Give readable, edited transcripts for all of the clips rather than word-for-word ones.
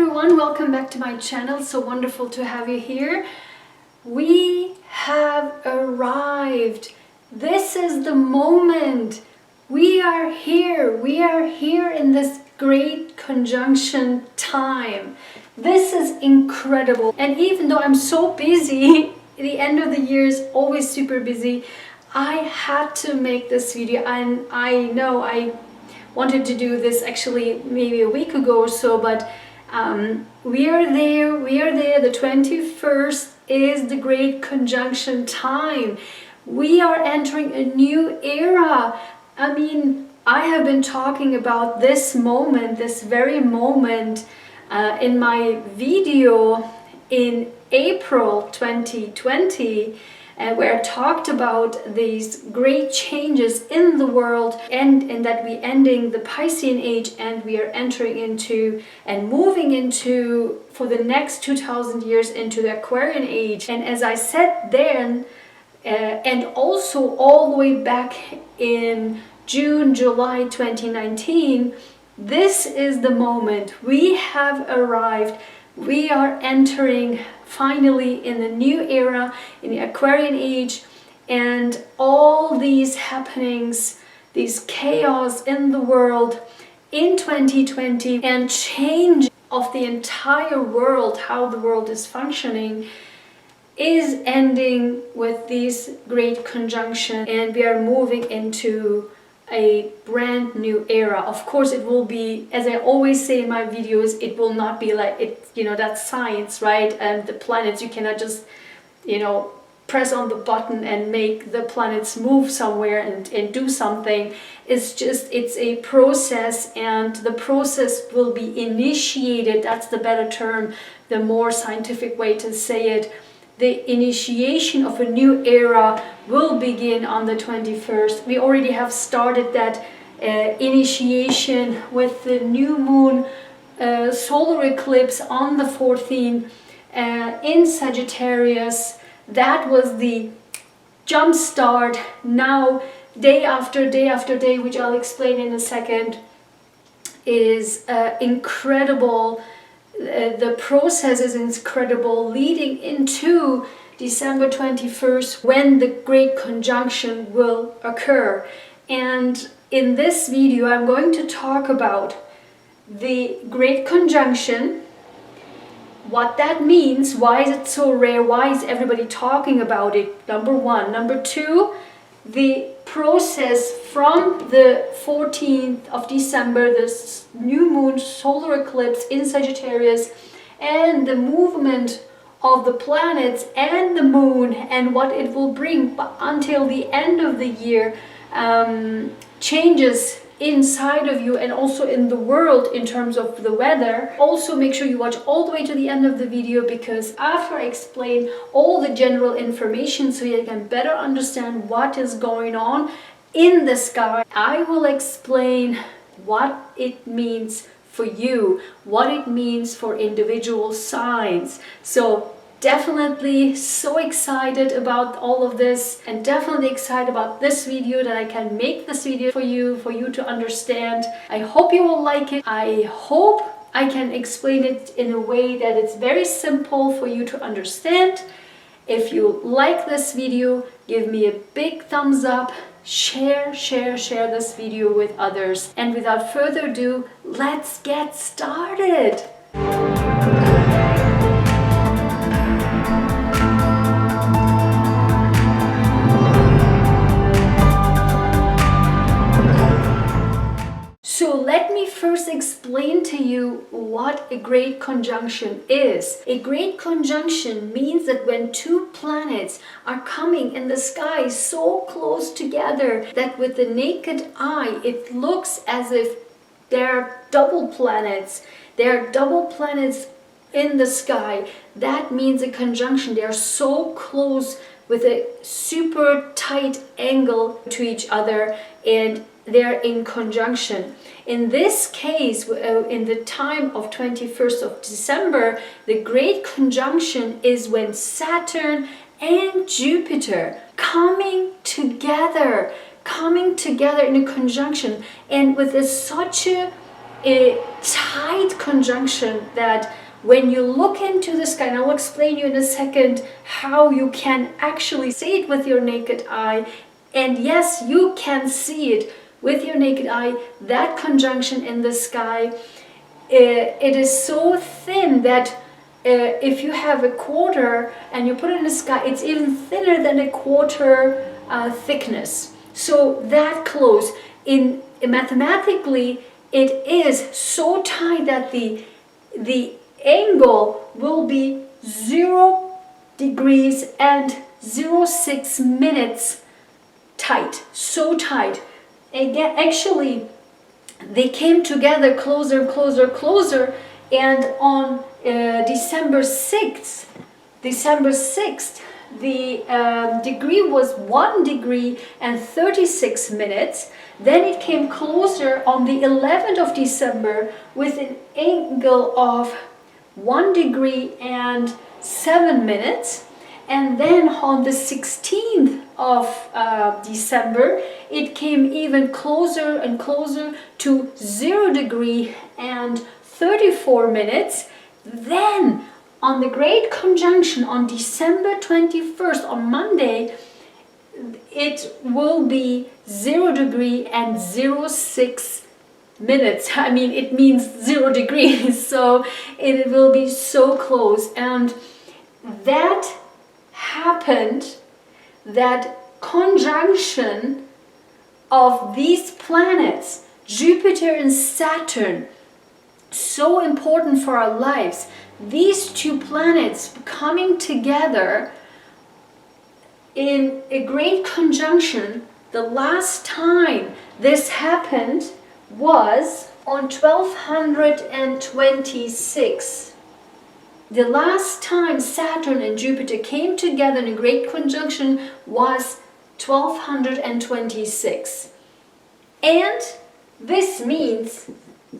everyone, welcome back to my channel. So wonderful to have you here. We have arrived. This is the moment. We are here in this great conjunction time. This is incredible. And even though I'm so busy, the end of the year is always super busy, I had to make this video. And I know I wanted to do this actually maybe a week ago or so, but we are there. The 21st is the great conjunction time. We are entering a new era. I mean, I have been talking about this moment, this very moment, in my video in April 2020, where I talked about these great changes in the world, and that we're ending the Piscean age and we are entering into and moving into, for the next 2000 years, into the Aquarian age. And as I said then, and also all the way back in June, July 2019, this is the moment. We have arrived. We are entering finally in the new era, in the Aquarian age, and all these happenings, these chaos in the world in 2020 and change of the entire world, how the world is functioning, is ending with this great conjunction, and we are moving into a brand new era. Of course, it will be, as I always say in my videos, it will not be like it, you know, that's science, right? And the planets, you cannot just, you know, press on the button and make the planets move somewhere and do something. It's just, it's a process, and the process will be initiated. That's the better term, the more scientific way to say it. The initiation of a new era will begin on the 21st. We already have started that initiation with the new moon solar eclipse on the 14th in Sagittarius. That was the jump start. Now, day after day, which I'll explain in a second, is incredible. The process is incredible, leading into December 21st, when the great conjunction will occur. And in this video I'm going to talk about the great conjunction, what that means, why is it so rare, why is everybody talking about it, number one. Number two, the process from the 14th of December, this new moon solar eclipse in Sagittarius, and the movement of the planets and the moon and what it will bring until the end of the year, changes inside of you and also in the world in terms of the weather. Also, make sure you watch all the way to the end of the video, because after I explain all the general information so you can better understand what is going on in the sky, I will explain what it means for you, what it means for individual signs. So definitely so excited about all of this, and definitely excited about this video, that I can make this video for you to understand. I hope you will like it. I hope I can explain it in a way that it's very simple for you to understand. If you like this video, give me a big thumbs up, share this video with others. And without further ado, let's get started. So let me first explain to you what a great conjunction is. A great conjunction means that when two planets are coming in the sky so close together that with the naked eye it looks as if they're double planets. There are double planets in the sky. That means a conjunction. They are so close with a super tight angle to each other, and they're in conjunction. In this case, in the time of 21st of December, the great conjunction is when Saturn and Jupiter coming together in a conjunction, and with such a a tight conjunction that when you look into the sky, and I'll explain you in a second how you can actually see it with your naked eye. And yes, you can see it with your naked eye, that conjunction in the sky. It is so thin that if you have a quarter and you put it in the sky, it's even thinner than a quarter thickness. So that close. Mathematically, it is so tight that the angle will be 0 degrees and 0.6 minutes tight, so tight. Again, actually, they came together closer and closer, closer, and on December 6th, the degree was 1 degree and 36 minutes. Then it came closer on the 11th of December with an angle of 1 degree and 7 minutes. And then on the 16th of December, it came even closer and closer to 0 degree and 34 minutes. Then on the Great Conjunction on December 21st, on Monday, it will be 0 degree and 0.6 minutes. I mean, it means 0 degrees, so it will be so close. And that happened, that conjunction of these planets, Jupiter and Saturn, so important for our lives. These two planets coming together in a great conjunction. The last time this happened was on 1226. The last time Saturn and Jupiter came together in a great conjunction was 1226. And this means,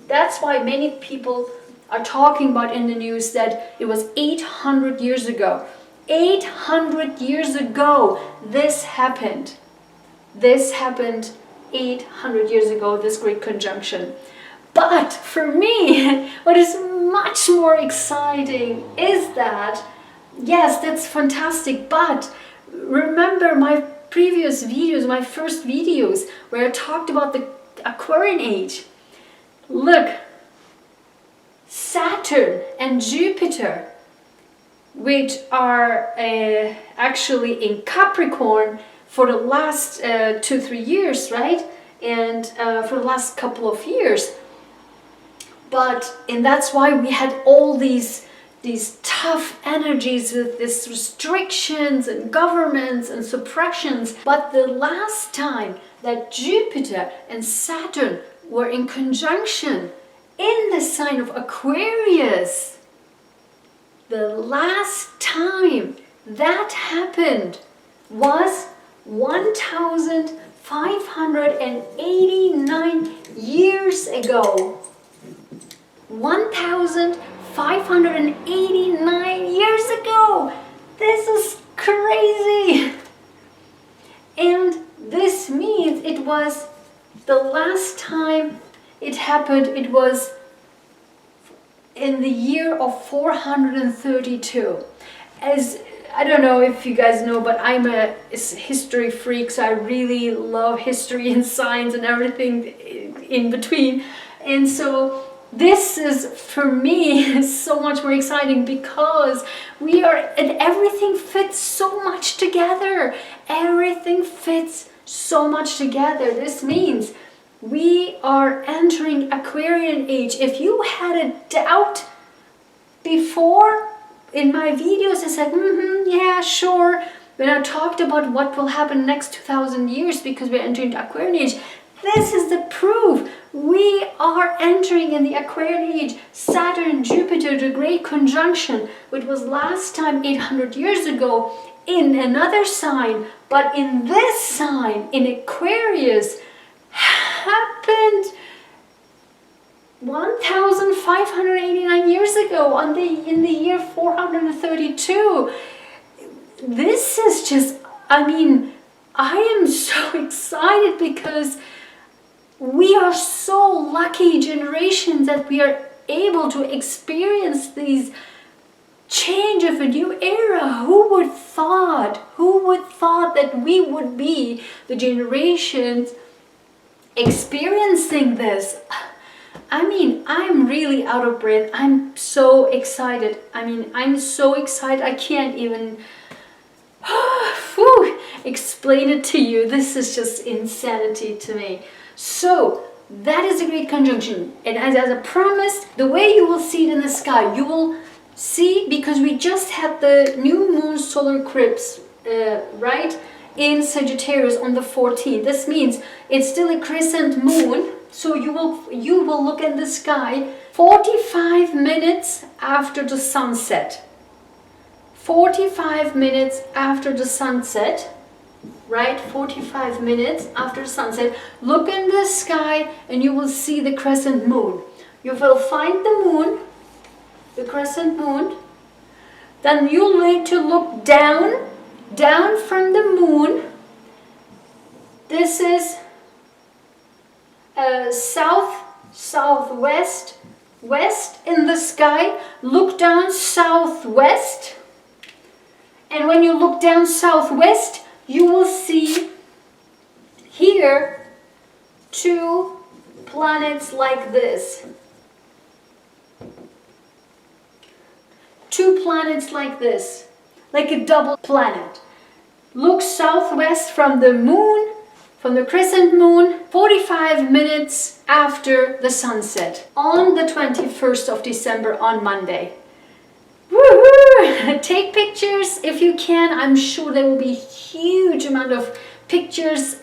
that's why many people are talking about in the news that it was 800 years ago. 800 years ago this happened. This happened 800 years ago, this great conjunction. But for me, what is much more exciting is that, yes, that's fantastic, but remember my previous videos, my first videos, where I talked about the Aquarian age. Look, Saturn and Jupiter, which are actually in Capricorn for the last 2-3 years, right? And for the last couple of years. And that's why we had all these tough energies with these restrictions and governments and suppressions. But the last time that Jupiter and Saturn were in conjunction in the sign of Aquarius, the last time that happened was 1,589 years ago. 1,589 years ago. This is crazy. And this means it was the last time it happened, it was in the year of 432. As I don't know if you guys know, but I'm a history freak, so I really love history and science and everything in between. And so this is, for me, so much more exciting because and everything fits so much together. Everything fits so much together. This means we are entering Aquarian age. If you had a doubt before in my videos, I said, yeah, sure. When I talked about what will happen next 2,000 years because we're entering the Aquarian age, this is the proof. We are entering in the Aquarian age. Saturn and Jupiter, the great conjunction, which was last time 800 years ago in another sign, but in this sign, in Aquarius, happened 1,589 years ago in the year 432. This is just, I mean, I am so excited because we are so lucky generation that we are able to experience these change of a new era. Who would thought? Who would thought that we would be the generations experiencing this? I mean, I'm really out of breath. I'm so excited. I mean, I'm so excited. I can't even explain it to you. This is just insanity to me. So that is a great conjunction. And as I promised, the way you will see it in the sky, you will see, because we just had the new moon solar eclipse, right, in Sagittarius on the 14th. This means it's still a crescent moon. So you will look at the sky 45 minutes after the sunset. 45 minutes after the sunset, right? 45 minutes after sunset. Look in the sky and you will see the crescent moon. You will find the moon, the crescent moon. Then you'll need to look down from the moon. This is southwest, west in the sky. Look down southwest, and when you look down southwest, you will see here two planets like this. Two planets like this, like a double planet. Look southwest from the moon, from the crescent moon, 45 minutes after the sunset, on the 21st of December, on Monday. Woohoo! Take pictures if you can. I'm sure there will be huge amount of pictures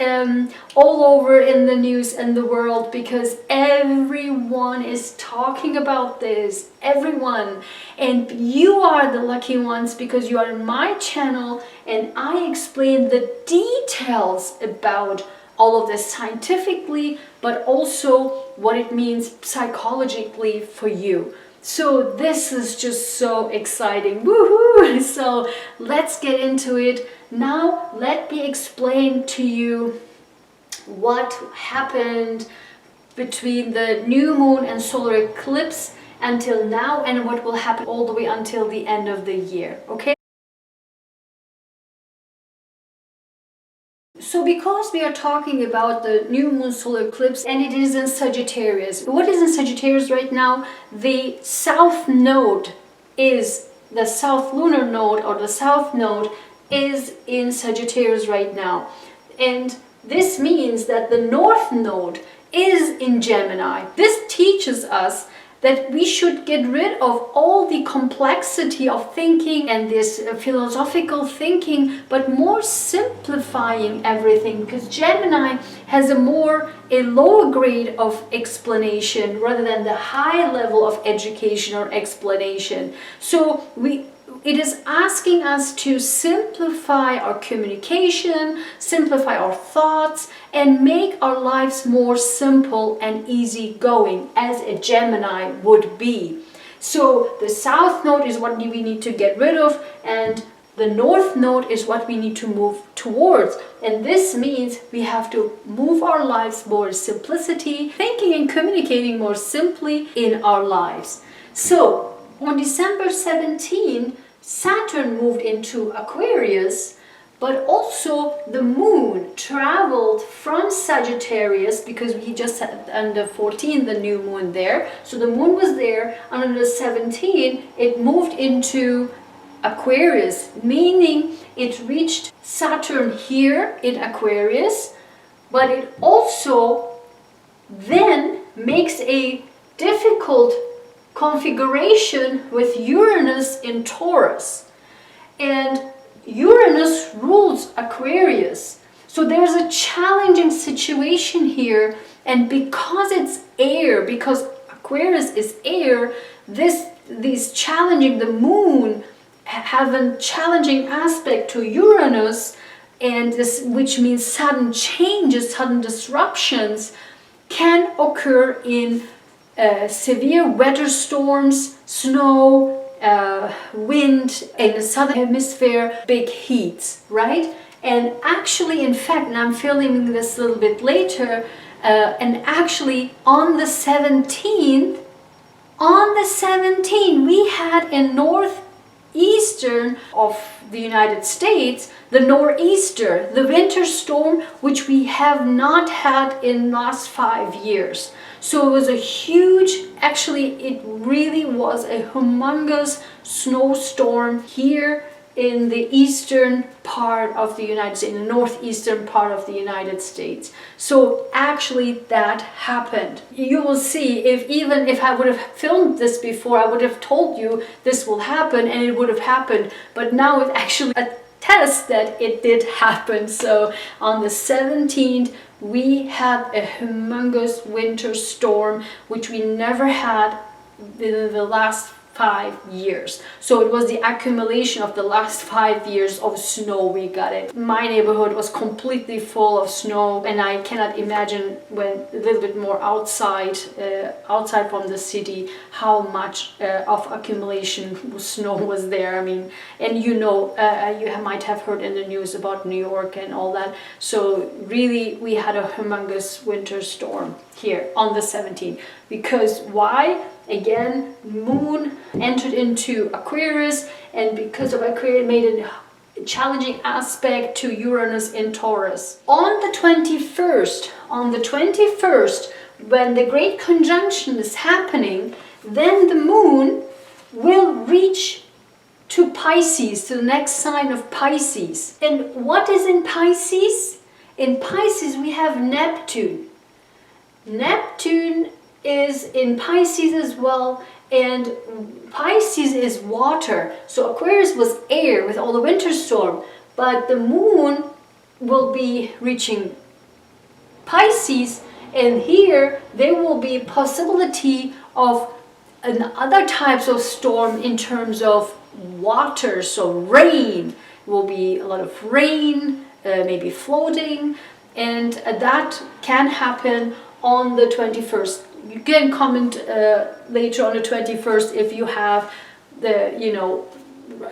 all over in the news and the world, because everyone is talking about this, everyone. And you are the lucky ones, because you are in my channel and I explain the details about all of this scientifically, but also what it means psychologically for you. So this is just so exciting. Woohoo! So let's get into it. Now let me explain to you what happened between the new moon and solar eclipse until now, and what will happen all the way until the end of the year. Okay? So because we are talking about the new moon solar eclipse and it is in Sagittarius. What is in Sagittarius right now? The south node is, the south lunar node or the south node is in Sagittarius right now. And this means that the north node is in Gemini. This teaches us that we should get rid of all the complexity of thinking and this philosophical thinking, but more simplifying everything, because Gemini has a lower grade of explanation rather than the high level of education or explanation. So it is asking us to simplify our communication, simplify our thoughts, and make our lives more simple and easygoing, as a Gemini would be. So the south node is what we need to get rid of, and the north node is what we need to move towards. And this means we have to move our lives more simplicity, thinking and communicating more simply in our lives. So on December 17, Saturn moved into Aquarius, but also the moon traveled from Sagittarius, because we just had on the 14th the new moon there. So the moon was there, and on the 17th it moved into Aquarius, meaning it reached Saturn here in Aquarius, but it also then makes a difficult configuration with Uranus in Taurus, and Uranus rules Aquarius. So there's a challenging situation here, and because it's air, because Aquarius is air, these challenging, the moon have a challenging aspect to Uranus, and this, which means sudden changes, sudden disruptions can occur in severe weather storms, snow, wind, in the southern hemisphere, big heats, right? And actually, in fact, and I'm filming this a little bit later, And actually on the 17th, we had in northeastern of the United States, the nor'easter, the winter storm, which we have not had in last 5 years. So it was a huge, actually it really was a humongous snowstorm here in the eastern part of the United States, in the northeastern part of the United States. So actually that happened. You will see, even if I would have filmed this before, I would have told you this will happen and it would have happened. But now it actually attests that it did happen. So on the 17th, we had a humongous winter storm, which we never had in the last 5 years. So it was the accumulation of the last 5 years of snow we got it. My neighborhood was completely full of snow, and I cannot imagine when a little bit more outside from the city how much of accumulation snow was there. I mean, and you might have heard in the news about New York and all that. So really we had a humongous winter storm here on the 17th. Because why? Again, moon entered into Aquarius, and because of Aquarius, made a challenging aspect to Uranus in Taurus. On the 21st, when the great conjunction is happening, then the moon will reach to Pisces, to the next sign of Pisces. And what is in Pisces? In Pisces we have Neptune. Neptune is in Pisces as well, and Pisces is water. So Aquarius was air with all the winter storm, but the moon will be reaching Pisces, and here there will be possibility of other types of storm in terms of water. So rain will be a lot of rain, maybe floating, and that can happen on the 21st. You can comment later on the 21st if you have the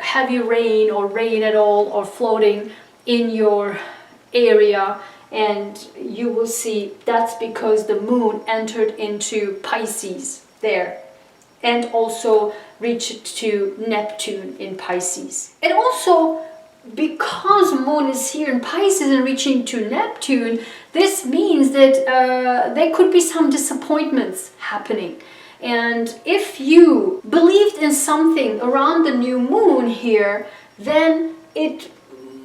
heavy rain or rain at all or floating in your area, and you will see that's because the moon entered into Pisces there and also reached to Neptune in Pisces. And also because moon is here in Pisces and reaching to Neptune, this means that there could be some disappointments happening. And if you believed in something around the new moon here, then it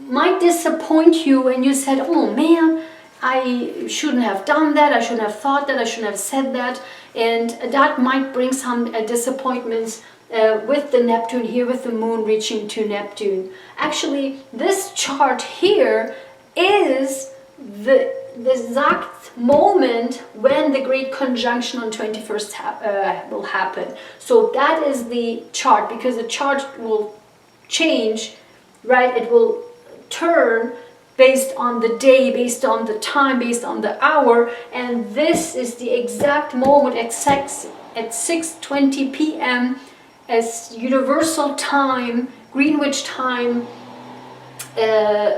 might disappoint you and you said, oh man, I shouldn't have done that, I shouldn't have thought that, I shouldn't have said that. And that might bring some disappointments with the Neptune here, with the moon reaching to Neptune. Actually, this chart here is the exact moment when the great conjunction on 21st will happen. So that is the chart, because the chart will change, right? It will turn based on the day, based on the time, based on the hour, and this is the exact moment at 6:20 p.m. as universal time, Greenwich time,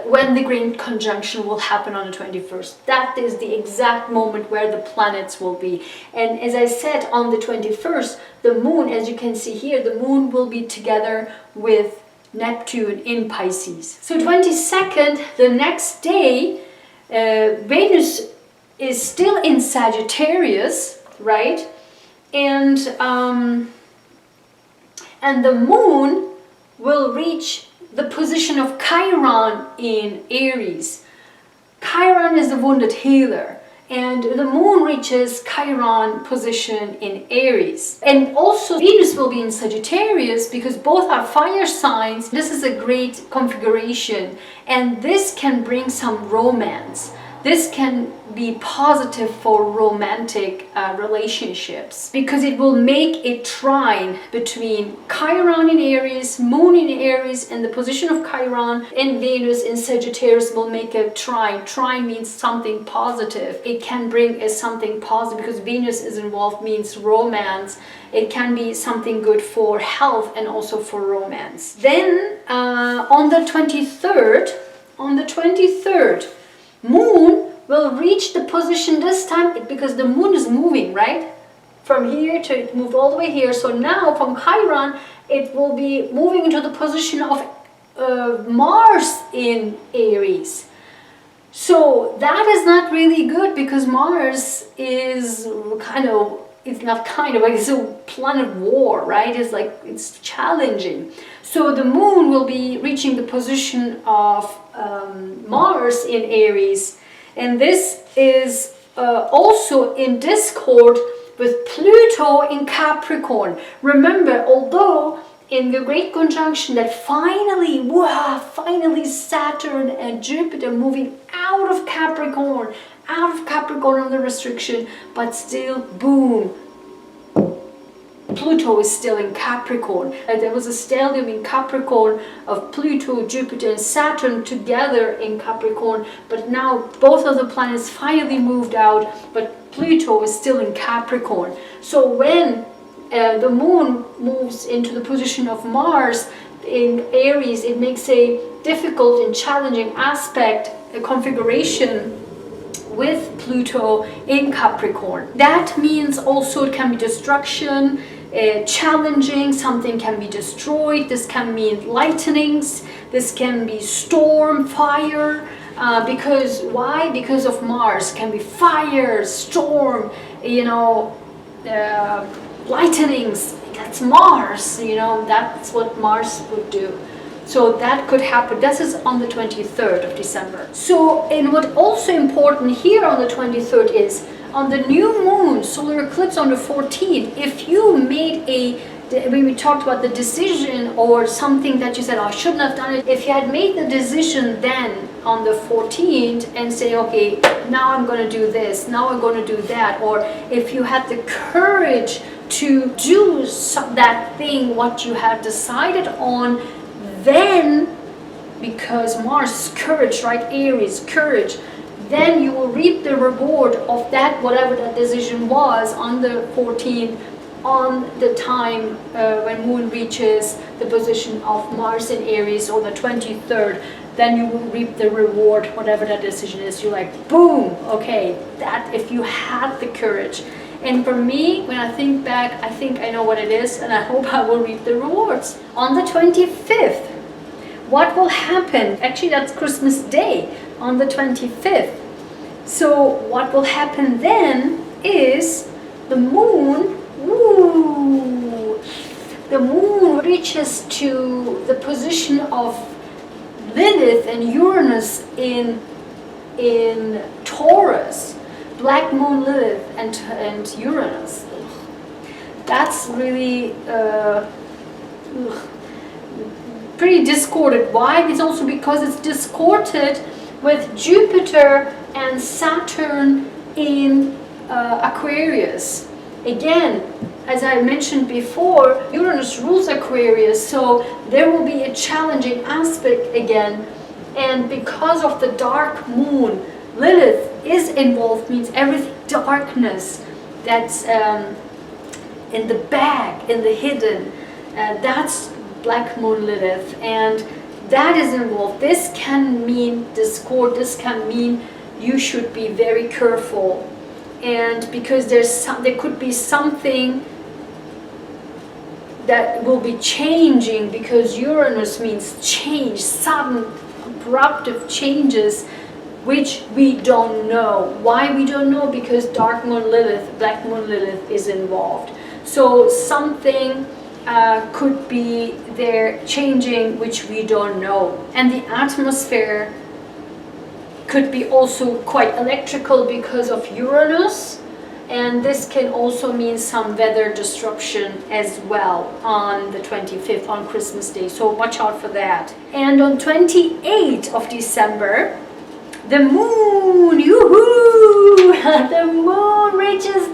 when the great conjunction will happen on the 21st. That is the exact moment where the planets will be. And as I said, on the 21st, the moon, as you can see here, the moon will be together with Neptune in Pisces. So 22nd, the next day, Venus is still in Sagittarius, right? And the moon will reach the position of Chiron in Aries. Chiron is the wounded healer, and the moon reaches Chiron position in Aries. And also Venus will be in Sagittarius, because both are fire signs. This is a great configuration, and this can bring some romance. This can be positive for romantic relationships, because it will make a trine between Chiron in Aries, moon in Aries, and the position of Chiron and Venus in Sagittarius will make a trine. Trine means something positive. It can bring something positive, because Venus is involved, means romance. It can be something good for health and also for romance. Then on the 23rd, moon will reach the position this time because the moon is moving, right? From here to, it moved all the way here. So now from Chiron, it will be moving into the position of Mars in Aries. So that is not really good because Mars is it's not kind of, it's a planet of war, right? It's like, it's challenging. So the moon will be reaching the position of Mars in Aries. And this is also in discord with Pluto in Capricorn. Remember, although in the great conjunction that finally, wow, finally Saturn and Jupiter moving out of Capricorn on the restriction, but still, boom, Pluto is still in Capricorn. There was a stellium in Capricorn of Pluto, Jupiter and Saturn together in Capricorn, but now both of the planets finally moved out, but Pluto is still in Capricorn. So when the moon moves into the position of Mars in Aries, it makes a difficult and challenging aspect, a configuration with Pluto in Capricorn. That means also it can be destruction, challenging, something can be destroyed. This can mean lightnings, this can be storm, fire, because why? Because of Mars. Can be fire, storm, lightnings. That's Mars, that's what Mars would do. So that could happen. This is on the 23rd of December. So, and what also important here on the 23rd is on the new moon, solar eclipse on the 14th, if you made when we talked about the decision or something that you said, oh, I shouldn't have done it. If you had made the decision then on the 14th and say, okay, now I'm going to do this, now I'm going to do that, or if you had the courage to do that thing, what you have decided on, then, because Mars is courage, right? Aries, courage, then you will reap the reward of that, whatever that decision was on the 14th, on the time when moon reaches the position of Mars in Aries, or the 23rd, then you will reap the reward, whatever that decision is. You're like, boom, okay, that if you had the courage. And for me, when I think back, I think I know what it is, and I hope I will reap the rewards. On the 25th, what will happen? Actually, that's Christmas Day, on the 25th. So what will happen then is the moon, the moon reaches to the position of Lilith and Uranus in Taurus. Black moon Lilith and Uranus. That's really pretty discorded. Why? It's also because it's discorded with Jupiter and Saturn in Aquarius. Again, as I mentioned before, Uranus rules Aquarius, so there will be a challenging aspect again. And because of the dark moon, Lilith is involved, means everything darkness that's in the bag, in the hidden, that's black moon Lilith, and that is involved. This can mean discord, this can mean you should be very careful, and because there could be something that will be changing, because Uranus means change, sudden abrupt changes, which we don't know. Why we don't know? Because dark moon Lilith, black moon Lilith is involved. So something could be there changing, which we don't know. And the atmosphere could be also quite electrical because of Uranus, and this can also mean some weather disruption as well on the 25th, on Christmas Day. So watch out for that. And on 28th of December, the moon, yoo-hoo! The moon reaches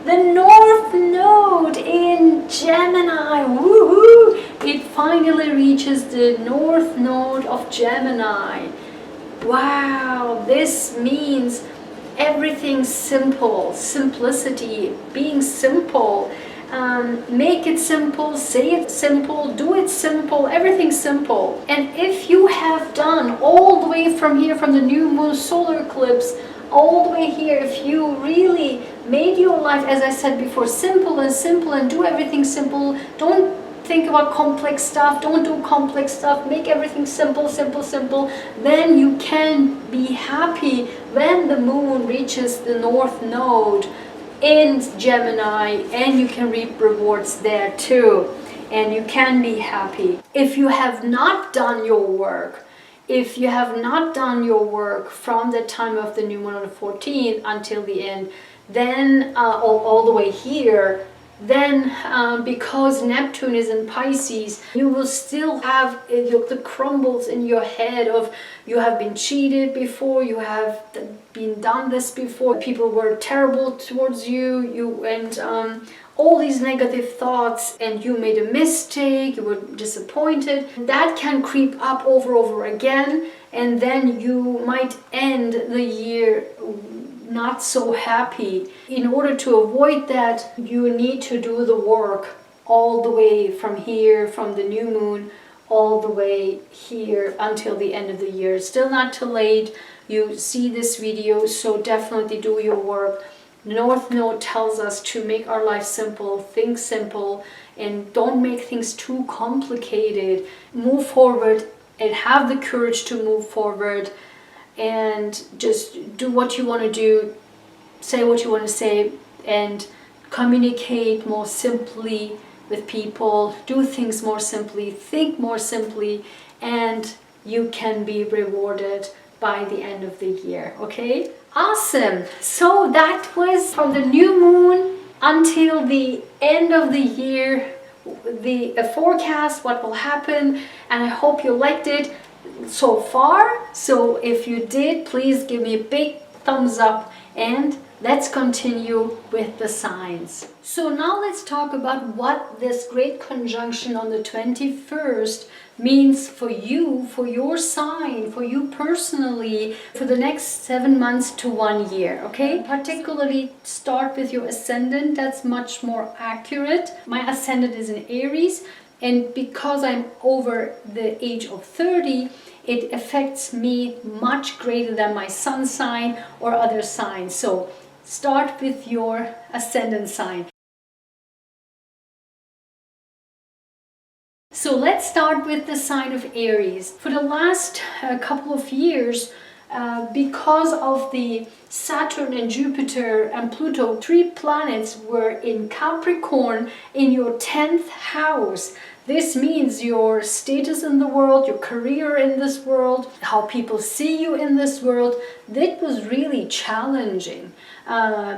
the north node in Gemini, woohoo! It finally reaches the north node of Gemini. Wow, this means everything simple, simplicity, being simple. Make it simple, say it simple, do it simple, everything simple. And if you have done all the way from here, from the new moon solar eclipse all the way here, if you really made your life, as I said before, simple and do everything simple, don't think about complex stuff, don't do complex stuff, make everything simple, then you can be happy when the moon reaches the north node in Gemini, and you can reap rewards there too, and you can be happy. If you have not done your work, if you have not done your work from the time of the new moon on the 14th until the end, then all the way here, then because Neptune is in Pisces, you will still have the crumbles in your head of you have been cheated before, you have been done this before, people were terrible towards you, and all these negative thoughts, and you made a mistake, you were disappointed. That can creep up over again, and then you might end the year not so happy. In order to avoid that, you need to do the work all the way from here, from the new moon, all the way here until the end of the year. It's still not too late. You see this video, so definitely do your work. North Node tells us to make our life simple, think simple, and don't make things too complicated. Move forward and have the courage to move forward, and just do what you want to do, say what you want to say, and communicate more simply with people, do things more simply, think more simply, and you can be rewarded by the end of the year. Okay, awesome. So that was from the new moon until the end of the year, the forecast, what will happen, and I hope you liked it so far. So if you did, please give me a big thumbs up, and let's continue with the signs. So now let's talk about what this great conjunction on the 21st means for you, for your sign, for you personally, for the next 7 months to 1 year. Okay, particularly start with your ascendant. That's much more accurate. My ascendant is in Aries, and because I'm over the age of 30, it affects me much greater than my sun sign or other signs. So start with your ascendant sign. So let's start with the sign of Aries. For the last couple of years, because of the Saturn and Jupiter and Pluto, 3 planets were in Capricorn in your 10th house. This means your status in the world, your career in this world, how people see you in this world. That was really challenging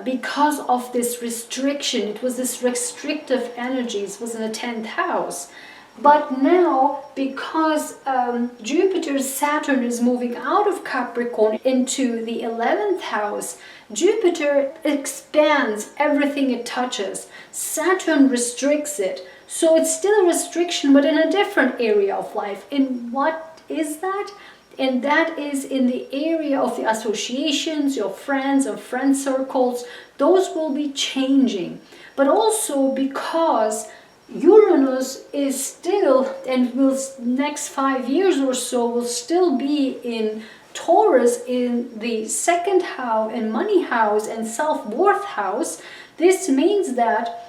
because of this restriction. It was this restrictive energy. It was in the 10th house. But now, because Jupiter, Saturn is moving out of Capricorn into the 11th house, Jupiter expands everything it touches. Saturn restricts it. So it's still a restriction, but in a different area of life. And what is that? And that is in the area of the associations, your friends and friend circles. Those will be changing. But also because Uranus is still, and will next 5 years or so, will still be in Taurus in the 2nd house and money house and self-worth house. This means that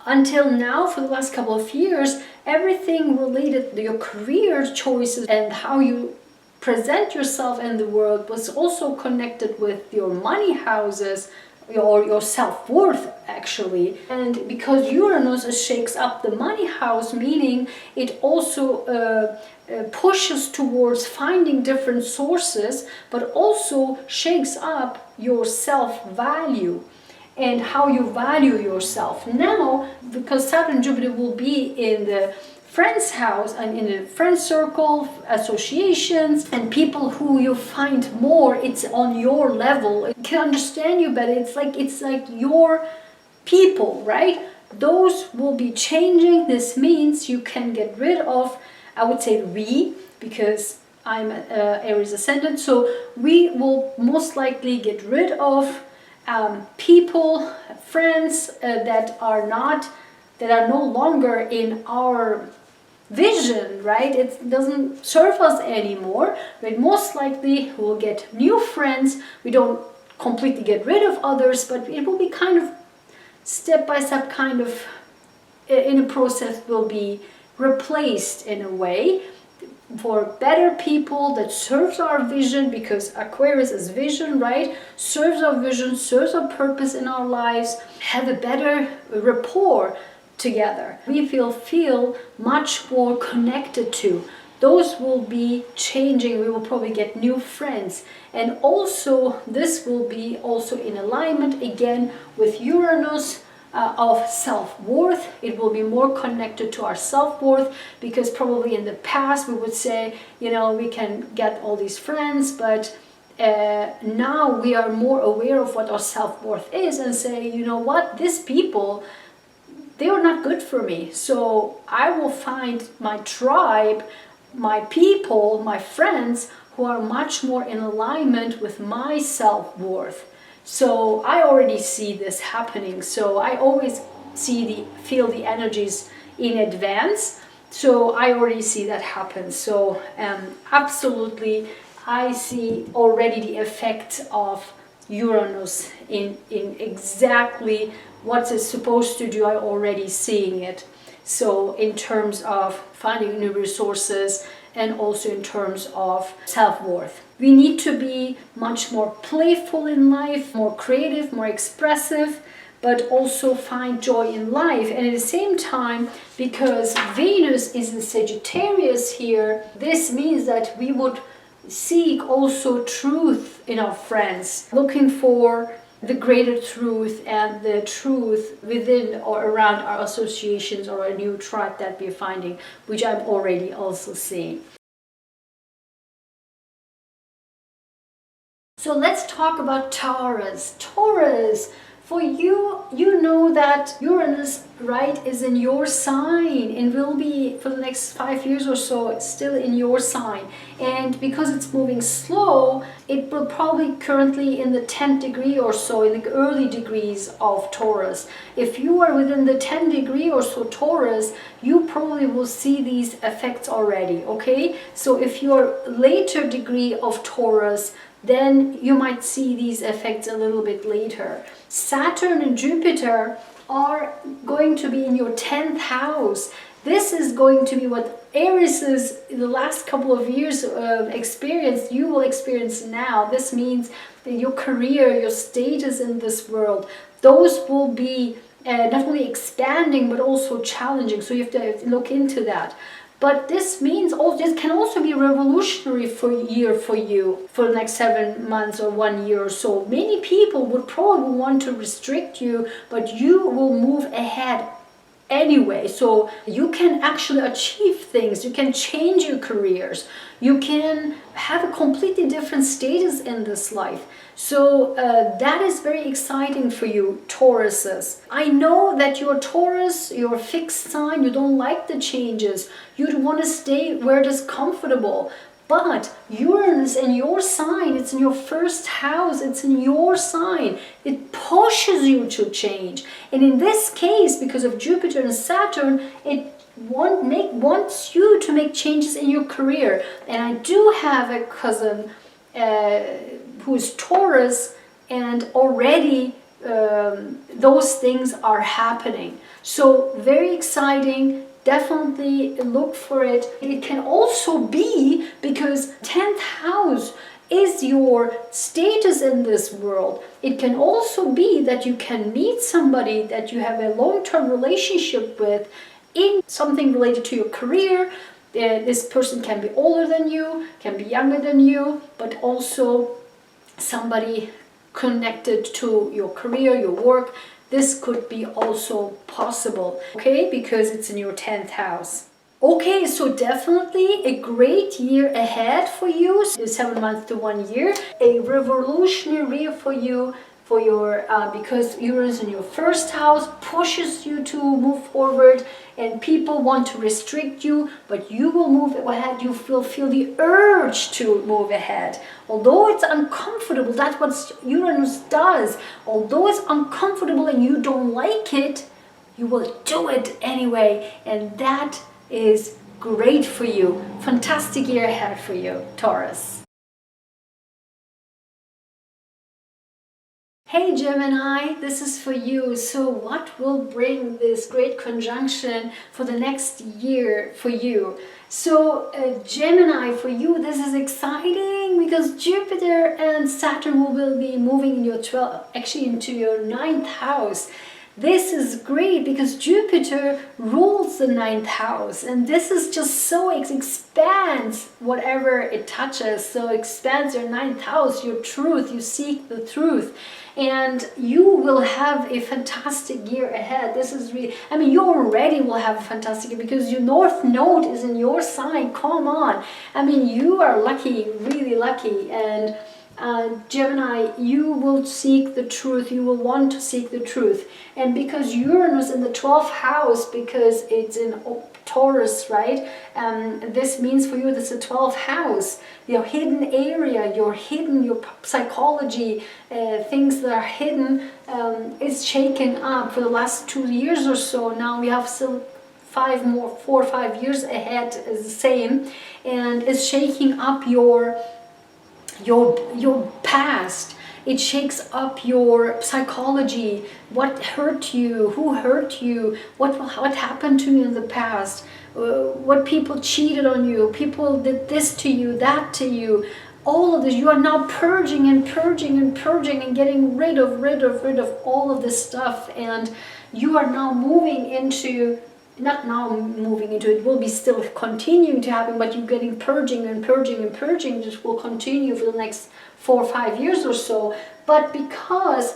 until now, for the last couple of years, everything related to your career choices and how you present yourself in the world was also connected with your money houses, or your self-worth actually. And because Uranus shakes up the money house, meaning it also pushes towards finding different sources, but also shakes up your self-value and how you value yourself. Now, because Saturn and Jupiter will be in the friend's house and in a friend circle, associations, and people who you find more, it's on your level, it can understand you better. It's like your people, right? Those will be changing. This means you can get rid of, I would say we, because I'm Aries ascendant, so we will most likely get rid of people, friends that are no longer in our vision, right? It doesn't serve us anymore, but most likely we'll get new friends. We don't completely get rid of others, but it will be kind of step by step, kind of in a process, will be replaced in a way for better people that serves our vision, because Aquarius is vision, right? Serves our vision, serves our purpose in our lives, have a better rapport together. We feel much more connected to. Those will be changing. We will probably get new friends, and also this will be also in alignment again with Uranus of self-worth. It will be more connected to our self-worth, because probably in the past we would say, you know, we can get all these friends, but now we are more aware of what our self-worth is and say, you know what, these people, they are not good for me. So I will find my tribe, my people, my friends who are much more in alignment with my self-worth. So I already see this happening. So I always feel the energies in advance. So I already see that happen. So absolutely, I see already the effect of Uranus in exactly what it's supposed to do. I'm already seeing it. So in terms of finding new resources, and also in terms of self-worth. We need to be much more playful in life, more creative, more expressive, but also find joy in life. And at the same time, because Venus is in Sagittarius here, this means that we would seek also truth in our friends, looking for the greater truth and the truth within or around our associations or a new tribe that we're finding, which I'm already also seeing. So let's talk about Taurus. Taurus, for you, you know that Uranus, right, is in your sign and will be for the next 5 years or so still in your sign. And because it's moving slow, it will probably currently in the 10th degree or so, in the early degrees of Taurus. If you are within the 10th degree or so Taurus, you probably will see these effects already, okay? So if you're later degree of Taurus, then you might see these effects a little bit later. Saturn and Jupiter are going to be in your 10th house. This is going to be what Aries is in the last couple of years experienced, you will experience now. This means that your career, your status in this world, those will be not only expanding but also challenging. So you have to look into that. But this means also, this can also be revolutionary year for you for the next 7 months or 1 year or so. Many people would probably want to restrict you, but you will move ahead anyway. So you can actually achieve things. You can change your careers. You can have a completely different status in this life. So that is very exciting for you, Tauruses. I know that you're Taurus, you're a fixed sign, you don't like the changes. You want to stay where it is comfortable. But Uranus in your sign, it's in your first house, it's in your sign. It pushes you to change. And in this case, because of Jupiter and Saturn, it wants you to make changes in your career. And I do have a cousin who's Taurus, and already those things are happening. So very exciting. Definitely look for it. It can also be because 10th house is your status in this world. It can also be that you can meet somebody that you have a long-term relationship with in something related to your career. This person can be older than you, can be younger than you, but also somebody connected to your career, your work. This could be also possible, okay, because it's in your 10th house. Okay, so definitely a great year ahead for you, 7 months to 1 year, a revolutionary year for you, for your because Uranus in your first house pushes you to move forward, and people want to restrict you, but you will move ahead. You will feel the urge to move ahead. Although it's uncomfortable, that's what Uranus does. Although it's uncomfortable and you don't like it, you will do it anyway, and that is great for you. Fantastic year ahead for you, Taurus. Hey Gemini, this is for you. So what will bring this great conjunction for the next year for you? So Gemini, for you this is exciting because Jupiter and Saturn will be moving in your into your 9th house. This is great because Jupiter rules the 9th house, and this is just so expands whatever it touches. So expands your 9th house, your truth. You seek the truth, and you will have a fantastic year ahead. This is really, I mean, you already will have a fantastic year because your North Node is in your sign. Come on, I mean, you are lucky, really lucky. And Gemini, you will seek the truth. You will want to seek the truth. And because Uranus in the 12th house, because it's in Taurus, right? This means for you, this is the 12th house, your hidden area, your psychology, things that are hidden, is shaken up for the last 2 years or so. Now we have still 4 or 5 years ahead is the same, and it's shaking up your past. It shakes up your psychology. What hurt you? Who hurt you? What happened to you in the past? What people cheated on you? People did this to you, that to you. All of this, you are now purging and purging and purging and getting rid of all of this stuff, and you are now moving into, not now moving into, it will be still continuing to happen, but you're getting purging and purging and purging. This will continue for the next 4 or 5 years or so. But because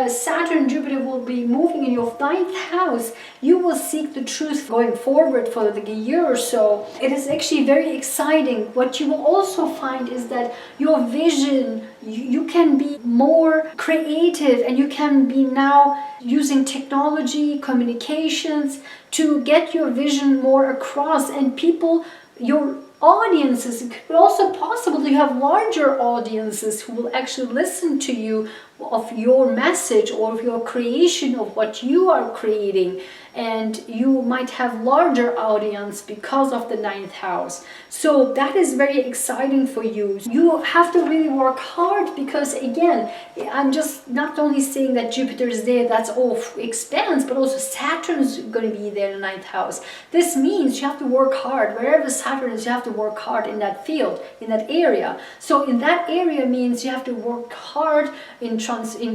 Saturn and Jupiter will be moving in your 9th house, you will seek the truth going forward for the year or so. It is actually very exciting. What you will also find is that your vision, you can be more creative, and you can be now using technology, communications to get your vision more across, and people, your audiences, it could also possible that you have larger audiences who will actually listen to you, of your message or of your creation, of what you are creating, and you might have larger audience because of the 9th house. So that is very exciting for you. You have to really work hard because, again, I'm just not only saying that Jupiter is there, that's all expands, but also Saturn is going to be there in the 9th house. This means you have to work hard. Wherever Saturn is, you have to work hard in that field, in that area. So in that area means you have to work hard in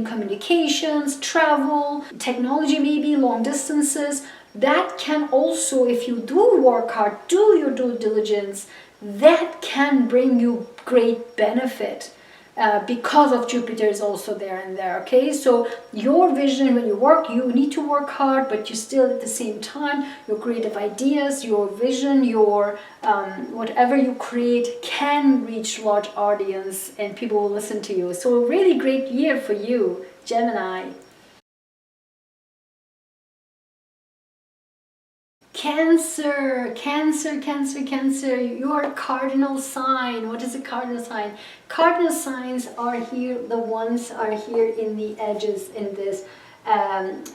communications, travel, technology, maybe long distances. That can also, if you do work hard, do your due diligence, that can bring you great benefit because of Jupiter is also there and there. Okay, so your vision, when you work, you need to work hard, but you still at the same time, your creative ideas, your vision, your whatever you create can reach large audience and people will listen to you. So a really great year for you, Gemini. Cancer, Cancer, Cancer, Cancer, your cardinal sign. What is a cardinal sign? Cardinal signs are here, the ones are here in the edges in this.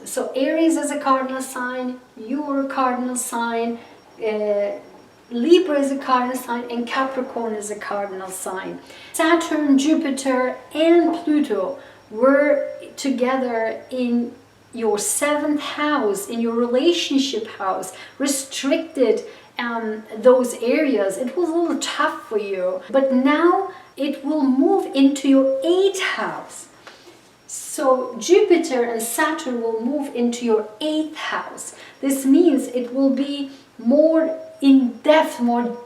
So Aries is a cardinal sign, your cardinal sign, Libra is a cardinal sign, and Capricorn is a cardinal sign. Saturn, Jupiter, and Pluto were together in your 7th house, in your relationship house, restricted those areas. It was a little tough for you, but now it will move into your 8th house. So Jupiter and Saturn will move into your 8th house. This means it will be more in depth, more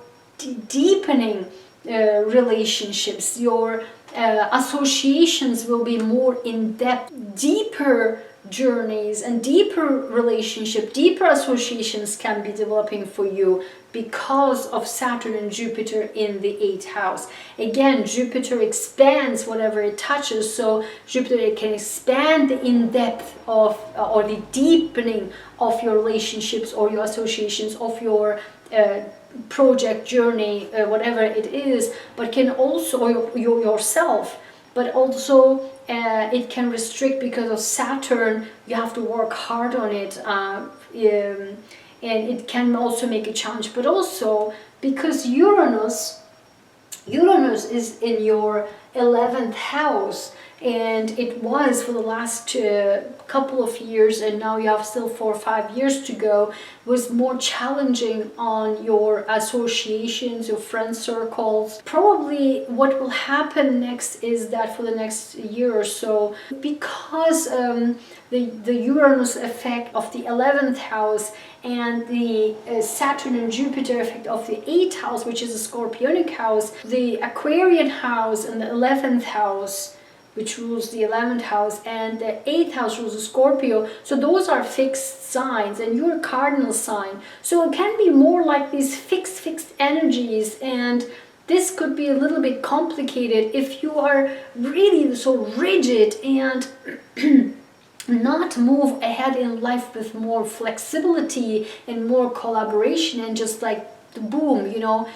deepening relationships. Your associations will be more in depth, deeper journeys and deeper relationship, deeper associations can be developing for you because of Saturn and Jupiter in the 8th house. Again, Jupiter expands whatever it touches, so Jupiter can expand the in-depth of or the deepening of your relationships or your associations, of your project, journey, whatever it is, but can also, or yourself, but also it can restrict because of Saturn. You have to work hard on it, and it can also make a challenge. But also because Uranus is in your 11th house, and it was for the last couple of years, and now you have still 4 or 5 years to go, was more challenging on your associations, your friend circles. Probably what will happen next is that for the next year or so, because the Uranus effect of the 11th house and the Saturn and Jupiter effect of the 8th house, which is a Scorpionic house, the Aquarian house and the 11th house, which rules the 11th house, and the 8th house rules the Scorpio. So those are fixed signs, and you're a cardinal sign. So it can be more like these fixed energies, and this could be a little bit complicated if you are really so rigid and not move ahead in life with more flexibility and more collaboration, and just like boom, you know,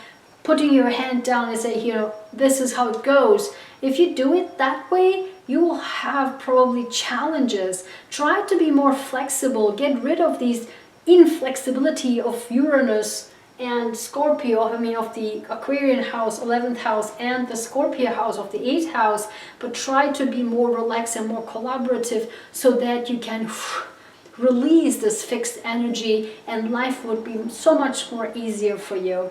putting your hand down and say, you know, this is how it goes. If you do it that way, you will have probably challenges. Try to be more flexible. Get rid of these inflexibility of Uranus and Scorpio, of the Aquarian house, 11th house, and the Scorpio house of the 8th house, but try to be more relaxed and more collaborative so that you can release this fixed energy, and life would be so much more easier for you.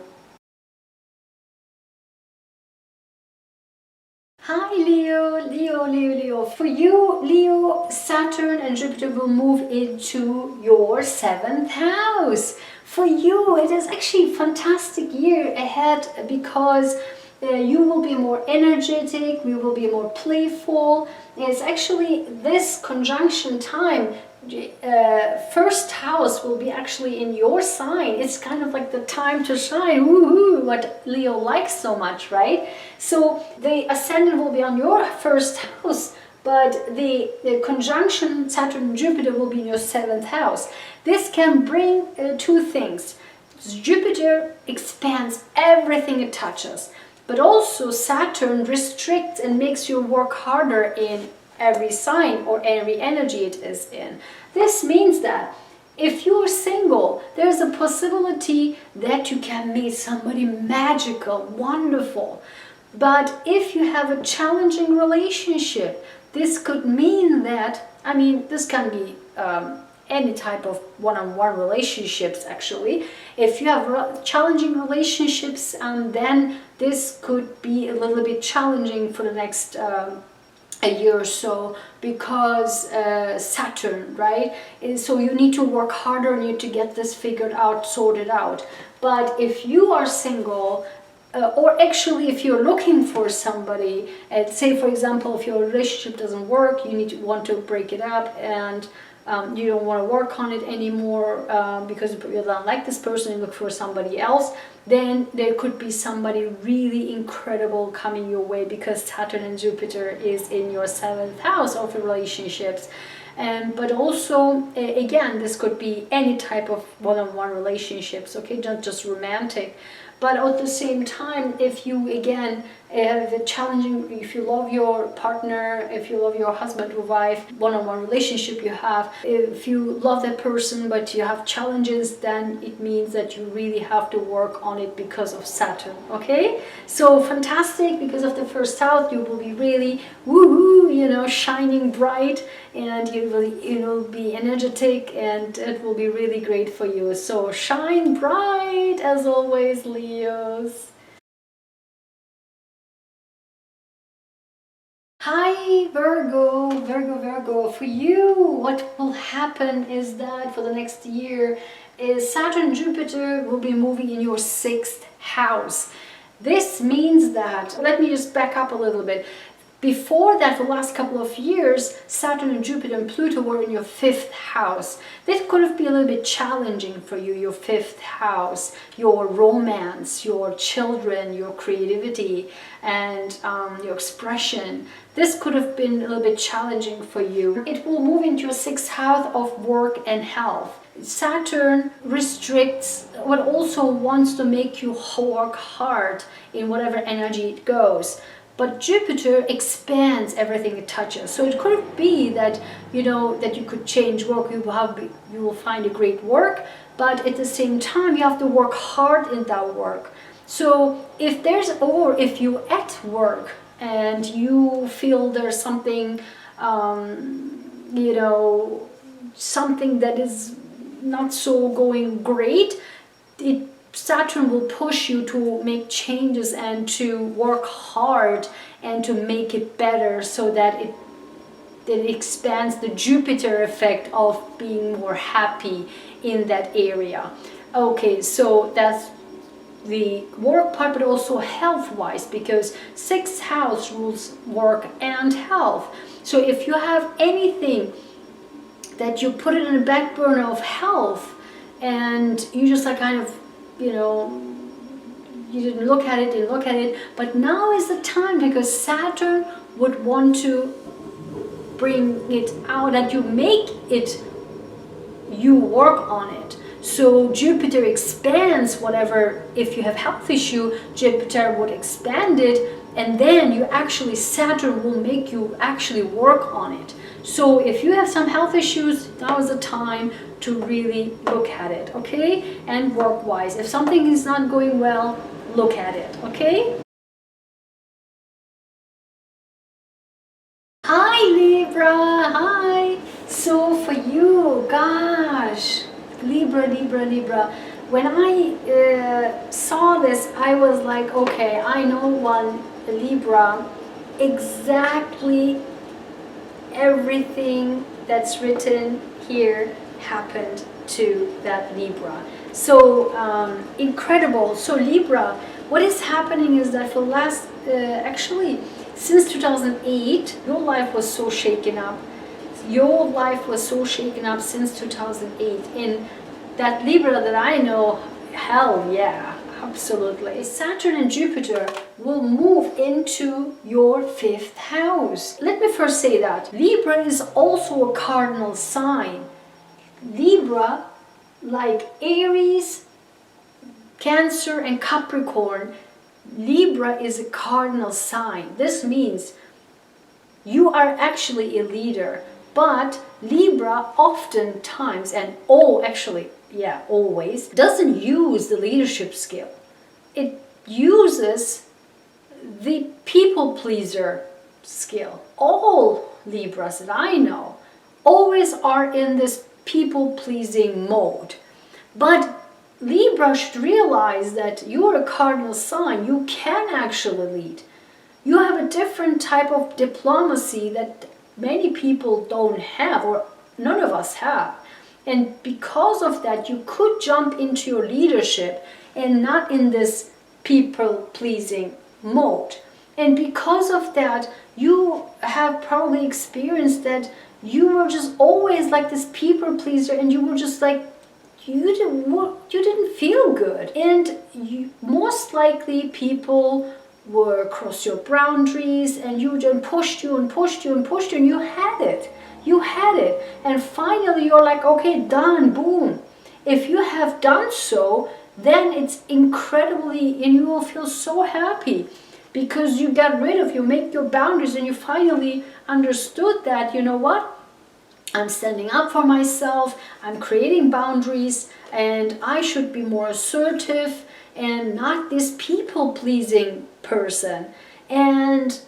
Hi Leo. For you, Leo, Saturn and Jupiter will move into your 7th house. For you, it is actually a fantastic year ahead, because you will be more energetic, you will be more playful. It's actually this conjunction time. First house will be actually in your sign. It's kind of like the time to shine, woohoo, what Leo likes so much, right? So the ascendant will be on your first house, but the conjunction Saturn and Jupiter will be in your 7th house. This can bring two things. Jupiter expands everything it touches, but also Saturn restricts and makes you work harder in every sign or every energy it is in. This means that if you are single, there's a possibility that you can meet somebody magical, wonderful. But if you have a challenging relationship, this could mean that, this can be any type of one-on-one relationships actually. If you have challenging relationships, then this could be a little bit challenging for the next a year or so, because Saturn, right? So you need to work harder on you to get this figured out, sorted out. But if you are single, or actually if you're looking for somebody, and say for example if your relationship doesn't work, you want to break it up, and you don't want to work on it anymore because you don't like this person, you look for somebody else, then there could be somebody really incredible coming your way, because Saturn and Jupiter is in your 7th house of relationships. But also, again, this could be any type of one-on-one relationships, okay, not just romantic. But at the same time, if you, again, have a challenging, if you love your partner, if you love your husband or wife, one-on-one relationship you have, if you love that person but you have challenges, then it means that you really have to work on it because of Saturn, okay? So fantastic, because of the first house, you will be really woohoo, you know, shining bright, and you will be energetic, and it will be really great for you. So shine bright as always, Leos. Hi Virgo. For you, what will happen is that for the next year, Saturn and Jupiter will be moving in your 6th house. This means that, let me just back up a little bit. Before that, for the last couple of years, Saturn and Jupiter and Pluto were in your 5th house. That could have been a little bit challenging for you, your 5th house, your romance, your children, your creativity, and your expression. This could have been a little bit challenging for you. It will move into your 6th house of work and health. Saturn restricts, but also wants to make you work hard in whatever energy it goes. But Jupiter expands everything it touches. So it could be that, that you could change work, you will find a great work, but at the same time you have to work hard in that work. So if there's, or if you at work and you feel there's something, you know, something that is not so going great, Saturn will push you to make changes and to work hard and to make it better, so that it expands the Jupiter effect of being more happy in that area. Okay, so that's the work part, but also health-wise, because 6th house rules work and health. So if you have anything that you put it in the back burner of health, and you just like kind of, you know, you didn't look at it, but now is the time, because Saturn would want to bring it out, that you make it, you work on it. So Jupiter expands whatever, if you have health issue, Jupiter would expand it, and then you actually, Saturn will make you actually work on it. So if you have some health issues, now is the time to really look at it, okay? And work-wise, if something is not going well, look at it, okay? Hi Libra, hi! So for you, gosh, Libra, when I saw this, I was like, okay, I know one Libra, exactly everything that's written here happened to that Libra. So incredible. So Libra, what is happening is that for the last, actually, since 2008, your life was so shaken up. Your life was so shaken up since 2008. In that Libra that I know, hell yeah, absolutely. Saturn and Jupiter will move into your 5th house. Let me first say that Libra is also a cardinal sign. Libra, like Aries, Cancer and Capricorn, Libra is a cardinal sign. This means you are actually a leader, but Libra oftentimes, and always, doesn't use the leadership skill. It uses the people pleaser skill. All Libras that I know always are in this people pleasing mode. But Libra should realize that you're a cardinal sign. You can actually lead. You have a different type of diplomacy that many people don't have, or none of us have. And because of that, you could jump into your leadership and not in this people-pleasing mode. And because of that, you have probably experienced that you were just always like this people pleaser, and you were just like, you didn't feel good. And most likely people were cross your boundaries, and you just pushed you, and you had it. You had it. And finally you're like, okay, done, boom. If you have done so, then it's incredibly, and you will feel so happy, because you got rid of, you make your boundaries, and you finally understood that, you know what? I'm standing up for myself, I'm creating boundaries, and I should be more assertive and not this people-pleasing person. And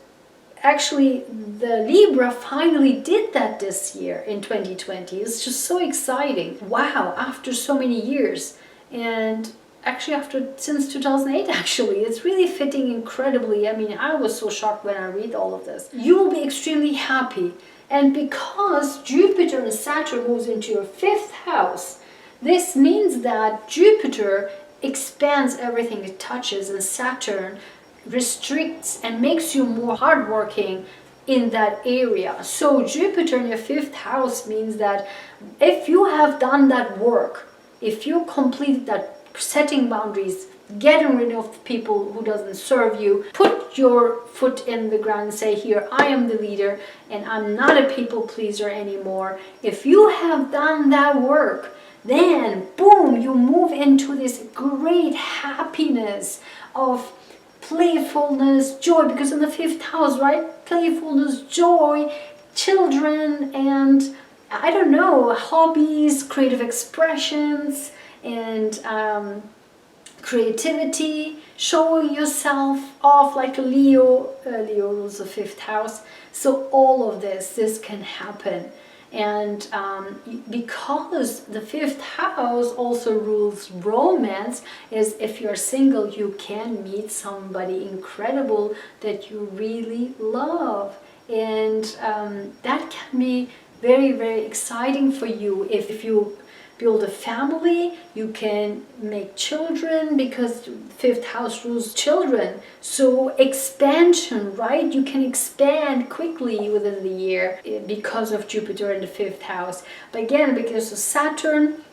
actually, the Libra finally did that this year in 2020. It's just so exciting. Wow, after so many years. And actually since 2008, actually, it's really fitting incredibly. I mean, I was so shocked when I read all of this. You will be extremely happy. And because Jupiter and Saturn moves into your 5th house, this means that Jupiter expands everything it touches, and Saturn restricts and makes you more hardworking in that area. So Jupiter in your 5th house means that if you have done that work, if you completed that setting boundaries, getting rid of people who doesn't serve you, put your foot in the ground and say, here, I am the leader and I'm not a people pleaser anymore. If you have done that work, then boom, you move into this great happiness of playfulness, joy, because in the 5th house, right? Playfulness, joy, children, and I don't know, hobbies, creative expressions, and creativity, showing yourself off like a Leo. Leo rules the 5th house. So all of this can happen. And because the 5th house also rules romance, is if you're single, you can meet somebody incredible that you really love. And that can be very, very exciting for you. If you build a family, you can make children, because 5th house rules children. So expansion, right? You can expand quickly within the year because of Jupiter in the 5th house. But again, because of Saturn,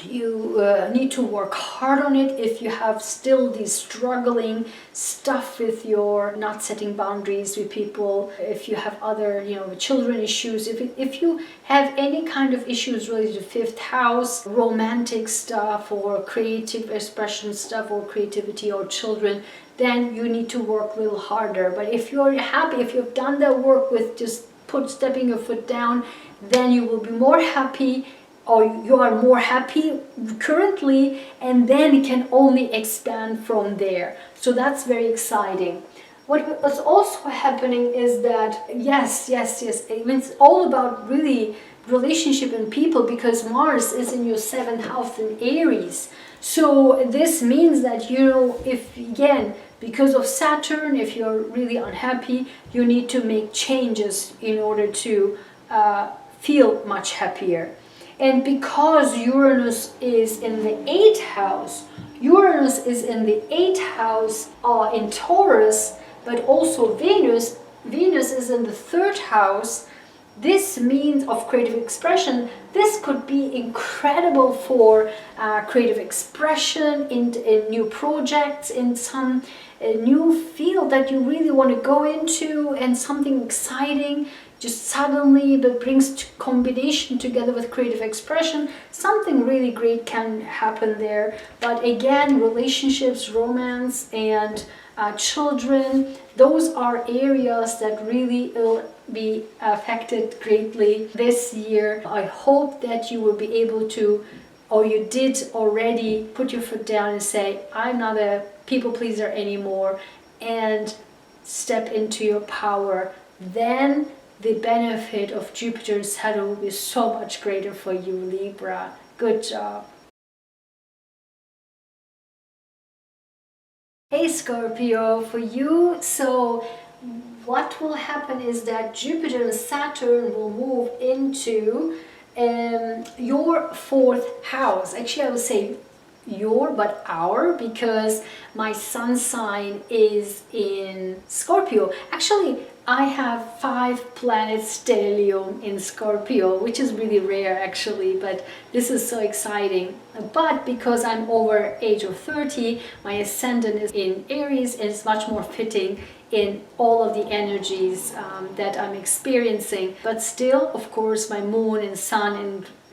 you need to work hard on it. If you have still these struggling stuff with your not setting boundaries with people, if you have other, children issues, if you have any kind of issues related to 5th house, romantic stuff or creative expression stuff or creativity or children, then you need to work a little harder. But if you're happy, if you've done that work with just stepping your foot down, then you will be more happy, or you are more happy currently, and then it can only expand from there. So that's very exciting. What's also happening is that, yes, it's all about really relationship and people, because Mars is in your 7th house in Aries. So this means that, if, again, because of Saturn, if you're really unhappy, you need to make changes in order to feel much happier. And because Uranus is in the 8th house, Uranus is in the 8th house in Taurus, but also Venus is in the 3rd house. This means of creative expression. This could be incredible for creative expression in new projects, in some new field that you really want to go into, and something exciting just suddenly that brings combination together with creative expression. Something really great can happen there. But again, relationships, romance, and children, those are areas that really will be affected greatly this year. I hope that you will be able to, or you did already, put your foot down and say, I'm not a people pleaser anymore, and step into your power. Then the benefit of Jupiter and Saturn will be so much greater for you, Libra. Good job. Hey Scorpio, for you, so what will happen is that Jupiter and Saturn will move into your 4th house. Actually, I would say your, but our, because my sun sign is in Scorpio. Actually, I have 5 planets stellium in Scorpio, which is really rare actually, but this is so exciting. But because I'm over age of 30, my ascendant is in Aries, and it's much more fitting in all of the energies that I'm experiencing. But still, of course, my moon and sun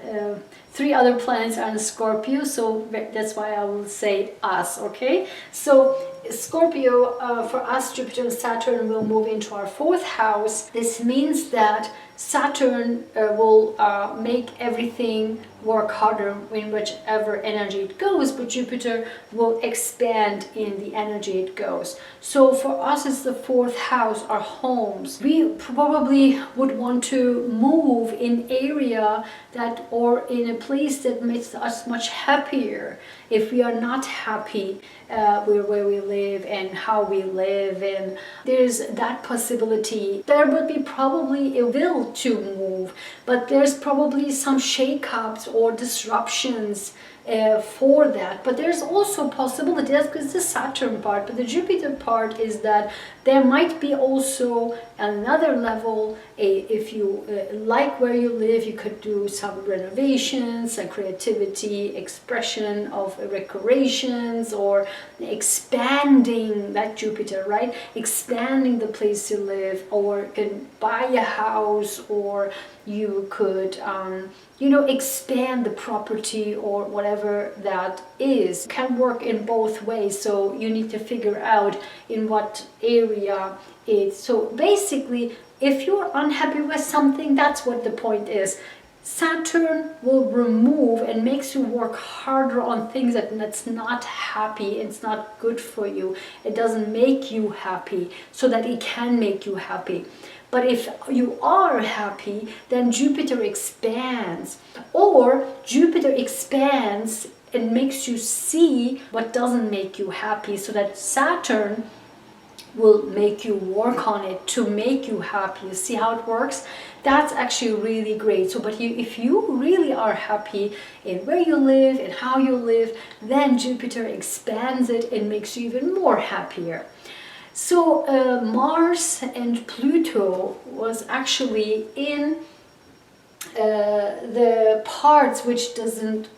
and 3 other planets are in Scorpio, so that's why I will say us, okay? So Scorpio, for us, Jupiter and Saturn will move into our 4th house. This means that Saturn will make everything work harder in whichever energy it goes, but Jupiter will expand in the energy it goes. So for us, it's the 4th house, our homes. We probably would want to move in area that, or in a place that makes us much happier. If we are not happy where we live and how we live, and there's that possibility, there would be probably a will to move, but there's probably some shake-ups or disruptions for that. But there's also possibility, that's because the Saturn part, but the Jupiter part is that there might be also another level. If you like where you live, you could do some renovations, creativity, expression of decorations, or expanding that Jupiter, right? Expanding the place you live, or you can buy a house, or you could expand the property, or whatever that is. Can work in both ways, so you need to figure out in what area it's. So basically, if you're unhappy with something, that's what the point is. Saturn will remove and makes you work harder on things that's not happy, it's not good for you, it doesn't make you happy, so that it can make you happy. But if you are happy, then Jupiter expands, or Jupiter expands and makes you see what doesn't make you happy, so that Saturn will make you work on it to make you happy. You see how it works? That's actually really great. So, but if you really are happy in where you live and how you live, then Jupiter expands it and makes you even more happier. So Mars and Pluto was actually in the parts which doesn't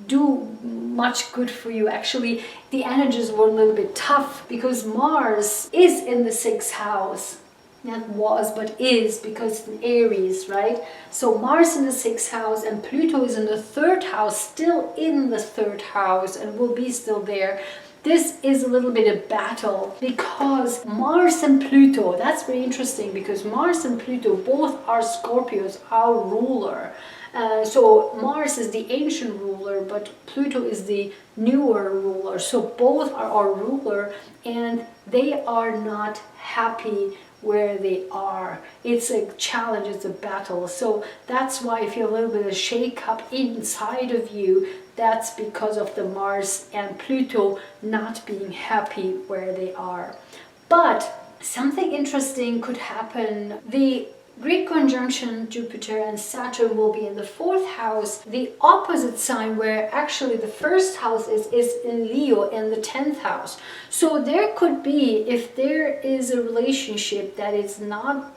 do much good for you. Actually, the energies were a little bit tough because Mars is in the 6th house. Not was, but is, because it's in Aries, right? So Mars in the 6th house and Pluto is in the 3rd house, still in the 3rd house, and will be still there. This is a little bit of battle because Mars and Pluto, that's very interesting, because Mars and Pluto both are Scorpios, our ruler. So Mars is the ancient ruler, but Pluto is the newer ruler. So both are our ruler, and they are not happy where they are. It's a challenge, it's a battle. So that's why if you have a little bit of shake up inside of you, that's because of the Mars and Pluto not being happy where they are. But something interesting could happen. The Great conjunction Jupiter and Saturn will be in the 4th house, the opposite sign, where actually the 1st house is in Leo in the 10th house. So there could be, if there is a relationship that is not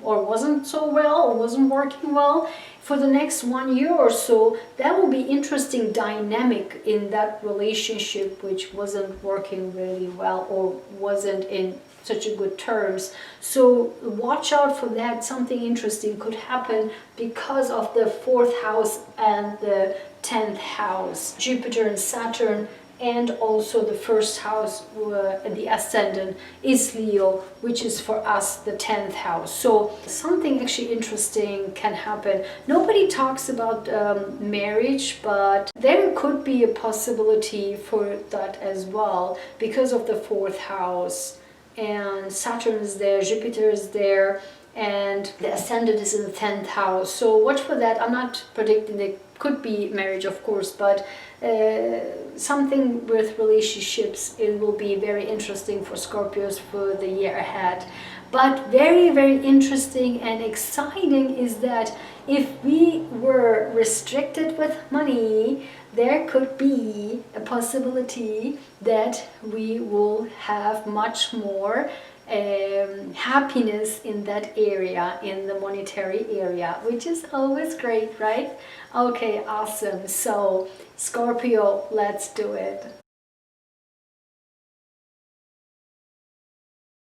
or wasn't so well or wasn't working well for the next 1 year or so, that will be interesting dynamic in that relationship which wasn't working really well or wasn't in such a good terms. So watch out for that. Something interesting could happen because of the 4th house and the 10th house, Jupiter and Saturn, and also the 1st house, the ascendant is Leo, which is for us the 10th house. So something actually interesting can happen. Nobody talks about marriage, but there could be a possibility for that as well because of the 4th house. And Saturn is there, Jupiter is there, and the ascendant is in the 10th house. So watch for that. I'm not predicting it could be marriage, of course, but something with relationships, it will be very interesting for Scorpios for the year ahead. But very, very interesting and exciting is that if we were restricted with money, there could be a possibility that we will have much more happiness in that area, in the monetary area, which is always great, right? Okay, awesome. So Scorpio, let's do it.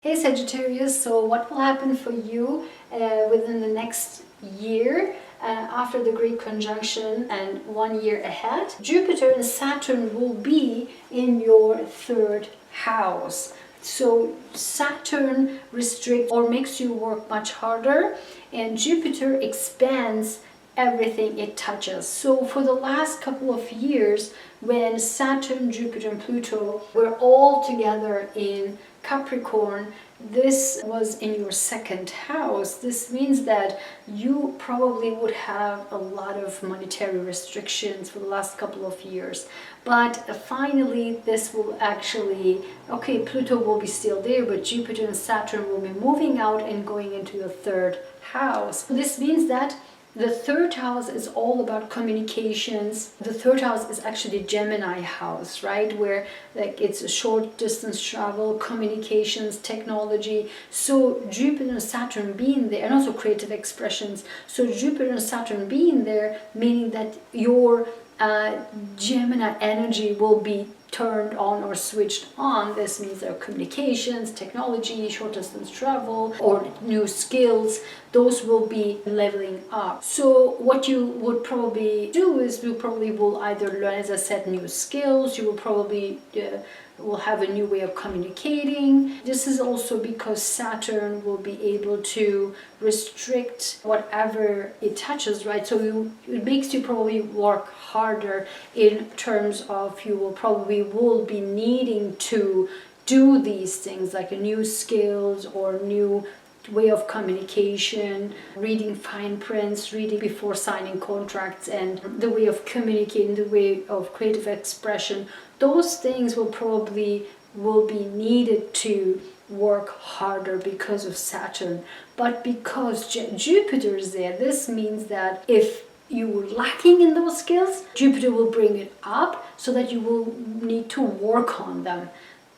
Hey Sagittarius, so what will happen for you within the next year after the Great Conjunction and 1 year ahead? Jupiter and Saturn will be in your 3rd house. So Saturn restricts or makes you work much harder, and Jupiter expands everything it touches. So for the last couple of years, when Saturn, Jupiter and Pluto were all together in Capricorn, this was in your 2nd house. This means that you probably would have a lot of monetary restrictions for the last couple of years. But finally, this will actually, okay, Pluto will be still there, but Jupiter and Saturn will be moving out and going into the 3rd house. This means that the 3rd house is all about communications. The 3rd house is actually Gemini house, right? Where like it's a short distance travel, communications, technology. So Jupiter and Saturn being there, and also creative expressions. So Jupiter and Saturn being there, meaning that your Gemini energy will be turned on or switched on. This means their communications, technology, short distance travel, or new skills. Those will be leveling up. So what you would probably do is you probably will either learn, as I said, new skills. You will probably will have a new way of communicating. This is also because Saturn will be able to restrict whatever it touches, right? So it makes you probably work harder in terms of you will be needing to do these things like a new skills or new way of communication, reading fine prints, reading before signing contracts, and the way of communicating, the way of creative expression. Those things will be needed to work harder because of Saturn. But because Jupiter is there, this means that if you were lacking in those skills, Jupiter will bring it up so that you will need to work on them.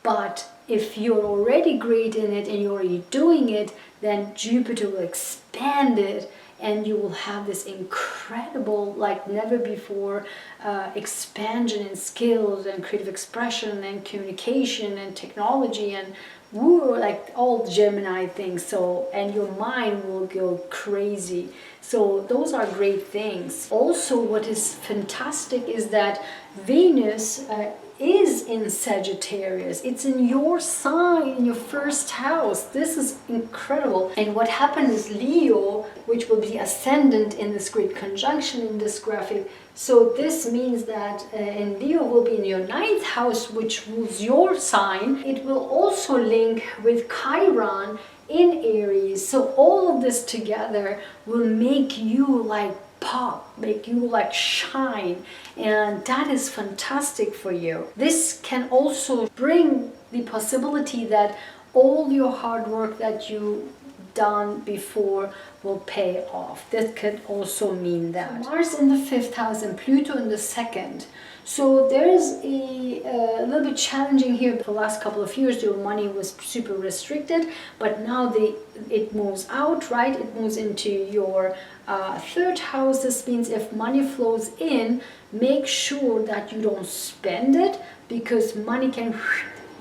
But if you're already great in it and you're already doing it, then Jupiter will expand it, and you will have this incredible, like never before, expansion in skills and creative expression and communication and technology and like all Gemini things. So, and your mind will go crazy. So those are great things. Also, what is fantastic is that Venus is in Sagittarius. It's in your sign, in your first house. This is incredible. And what happened is Leo, which will be ascendant in this great conjunction in this graphic. So this means that in Leo will be in your 9th house, which rules your sign. It will also link with Chiron in Aries. So all of this together will make you like pop, make you like shine, and that is fantastic for you. This can also bring the possibility that all your hard work that you done before will pay off. That could also mean that. So Mars in the 5th house and Pluto in the 2nd. So there's a little bit challenging here. For the last couple of years, your money was super restricted, but now it moves out, right? It moves into your 3rd house. This means if money flows in, make sure that you don't spend it, because money can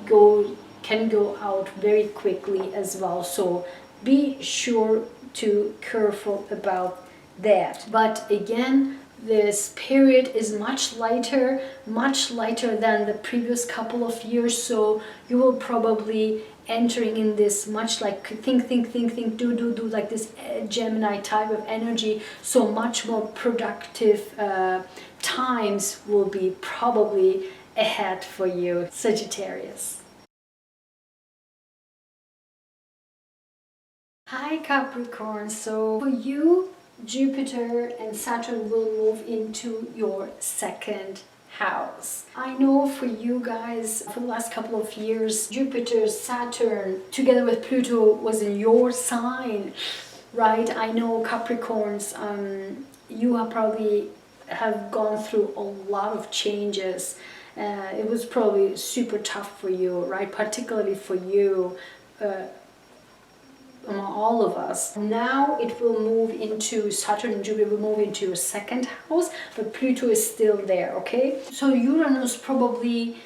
go out very quickly as well. So be sure to careful about that. But again, this period is much lighter than the previous couple of years. So you will probably entering in this much like think, do, like this Gemini type of energy. So much more productive times will be probably ahead for you, Sagittarius. Hi Capricorn, so for you, Jupiter and Saturn will move into your 2nd house. I know for you guys, for the last couple of years, Jupiter, Saturn, together with Pluto was in your sign, right? I know Capricorns, you have probably gone through a lot of changes. It was probably super tough for you, right? Particularly for you, among all of us. Now it will move into Saturn and Jupiter will move into your 2nd house, but Pluto is still there, okay? So Uranus probably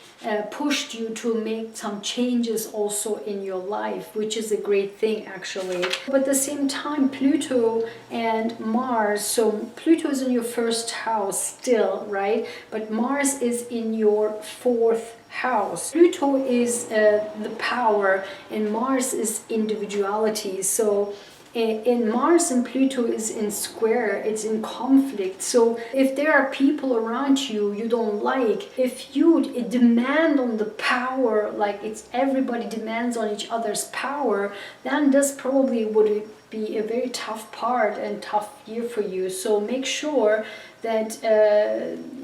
pushed you to make some changes also in your life, which is a great thing actually. But at the same time, Pluto and Mars, so Pluto is in your 1st house still, right? But Mars is in your 4th house. Pluto is the power and Mars is individuality. So in Mars and Pluto is in square, it's in conflict. So if there are people around you you don't like, if you demand on the power, like it's everybody demands on each other's power, then this probably would be a very tough part and tough year for you. So make sure that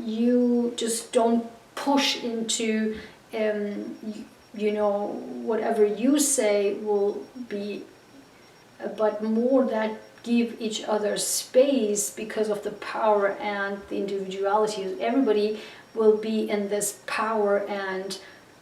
you just don't push into you know, whatever you say will be, but more that give each other space because of the power and the individuality. Everybody will be in this power and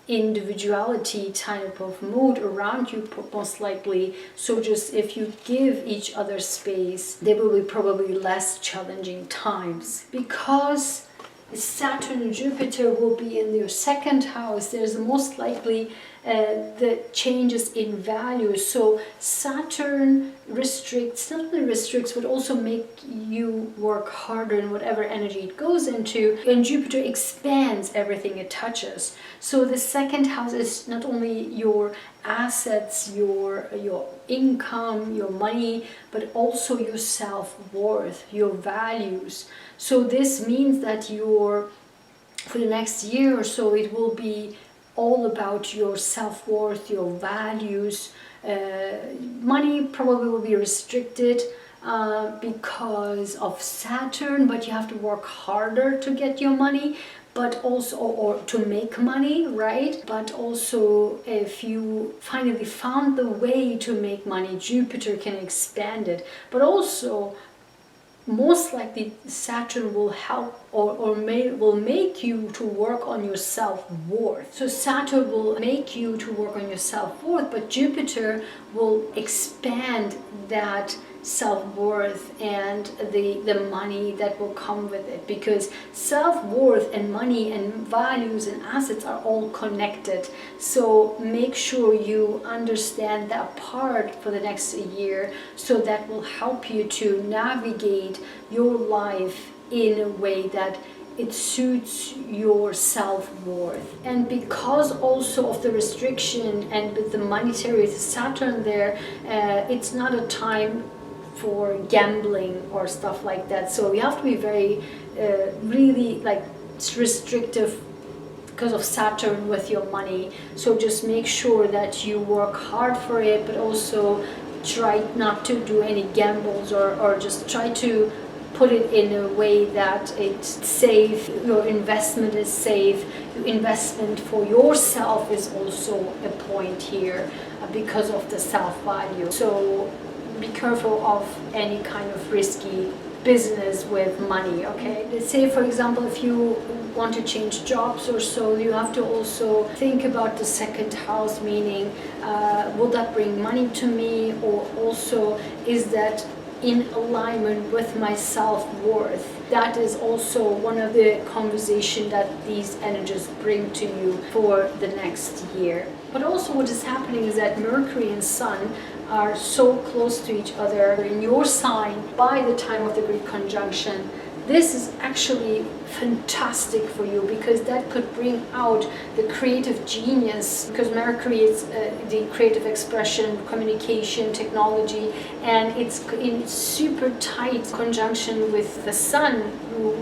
individuality type of mood around you most likely. So just if you give each other space, there will be probably less challenging times. Because Saturn and Jupiter will be in your second house, there's most likely the changes in value. So Saturn restricts, not only restricts, but also make you work harder in whatever energy it goes into, and Jupiter expands everything it touches. So the second house is not only your assets, your income, your money, but also your self-worth, your values. So this means that for the next year or so, it will be all about your self-worth, your values. Money probably will be restricted because of Saturn, but you have to work harder to get your money, but also, or to make money, right? But also, if you finally found the way to make money, Jupiter can expand it. But also, most likely Saturn will help will make you to work on your self-worth. So Saturn will make you to work on your self-worth, but Jupiter will expand that self-worth and the money that will come with it, because self-worth and money and values and assets are all connected. So make sure you understand that part for the next year, so that will help you to navigate your life in a way that it suits your self-worth. And because also of the restriction and with the monetary Saturn there, it's not a time for gambling or stuff like that. So you have to be very really like restrictive because of Saturn with your money. So just make sure that you work hard for it, but also try not to do any gambles, or just try to put it in a way that it's safe, your investment is safe. Your investment for yourself is also a point here because of the self-value. So be careful of any kind of risky business with money, okay? Let's say, for example, if you want to change jobs or so, you have to also think about the second house, meaning will that bring money to me, or also is that in alignment with my self-worth? That is also one of the conversations that these energies bring to you for the next year. But also what is happening is that Mercury and Sun are so close to each other in your sign by the time of the Great Conjunction. This is actually fantastic for you, because that could bring out the creative genius, because Mercury is the creative expression, communication, technology, and it's in super tight conjunction with the Sun,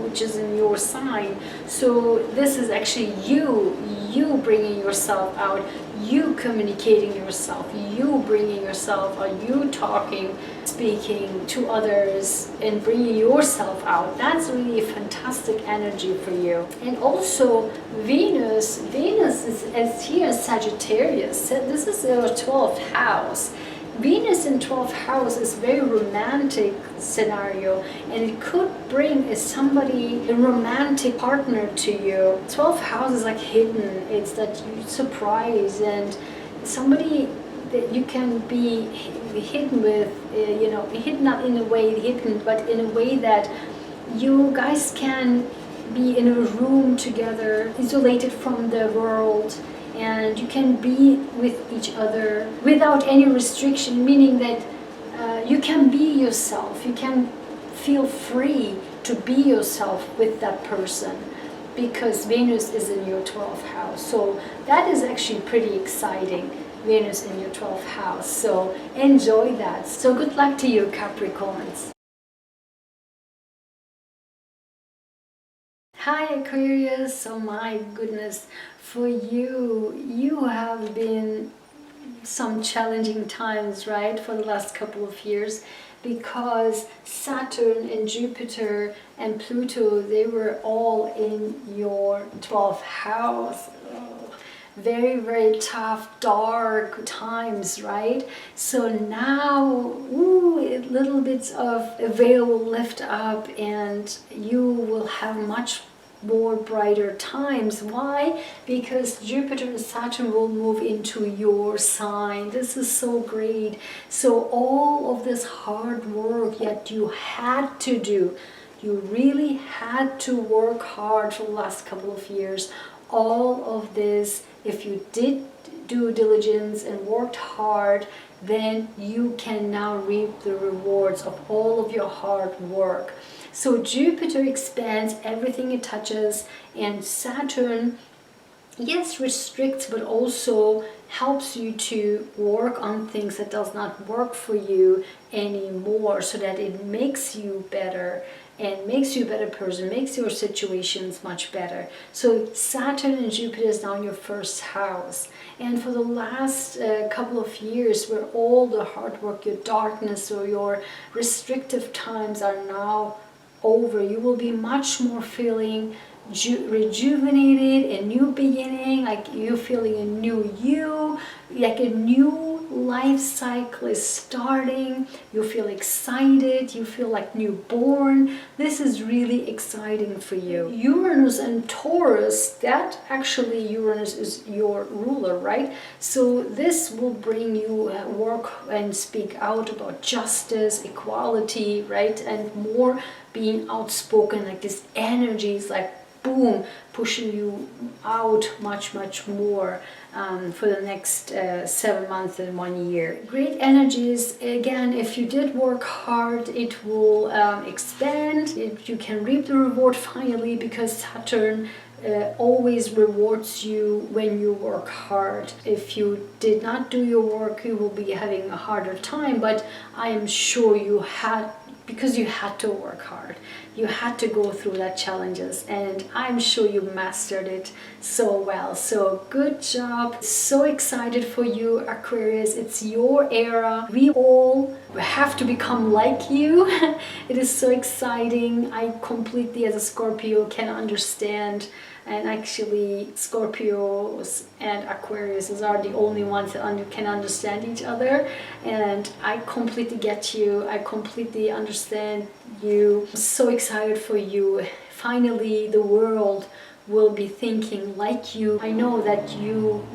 which is in your sign. So this is actually you bringing yourself out, you communicating yourself, you bringing yourself, or you talking, speaking to others and bringing yourself out. That's really a fantastic energy for you. And also Venus is here in Sagittarius. This is your 12th house. Venus in 12th house is very romantic scenario, and it could bring a romantic partner to you. 12th house is like hidden. It's that you surprise, and somebody that you can be hidden with, hidden not in a way hidden, but in a way that you guys can be in a room together, isolated from the world, and you can be with each other without any restriction, meaning that you can be yourself, you can feel free to be yourself with that person, because Venus is in your 12th house. So that is actually pretty exciting, Venus in your 12th house. So enjoy that. So good luck to you, Capricorns. Hi Aquarius, oh my goodness, for you have been some challenging times, right, for the last couple of years, because Saturn and Jupiter and Pluto, they were all in your 12th house. Very, very tough, dark times, right? So now, little bits of a veil will lift up, and you will have much more brighter times. Why? Because Jupiter and Saturn will move into your sign. This is so great. So all of this hard work that you had to do, you really had to work hard for the last couple of years. All of this, if you did due diligence and worked hard, then you can now reap the rewards of all of your hard work. So Jupiter expands everything it touches, and Saturn, yes, restricts, but also helps you to work on things that does not work for you anymore, so that it makes you better and makes you a better person, makes your situations much better. So Saturn and Jupiter is now in your first house. And for the last couple of years, where all the hard work, your darkness or your restrictive times are now over, you will be much more feeling rejuvenated, a new beginning, like you're feeling a new you, like a new life cycle is starting. You feel excited, you feel like newborn. This is really exciting for you. Uranus and Taurus, that actually Uranus is your ruler, right? So this will bring you work and speak out about justice, equality, right? And more being outspoken, like this energy is like boom, pushing you out much more for the next 7 months and 1 year. Great energies. Again, if you did work hard, it will expand. You can reap the reward finally, because Saturn always rewards you when you work hard. If you did not do your work, you will be having a harder time, but I am sure you had, because you had to work hard. You had to go through that challenges, and I'm sure you mastered it so well. So good job. So excited for you, Aquarius. It's your era. We all have to become like you. It is so exciting. I completely, as a Scorpio, can understand. And actually, Scorpios and Aquariuses are the only ones that can understand each other. And I completely get you. I completely understand you. I'm so excited for you. Finally, the world will be thinking like you. I know that you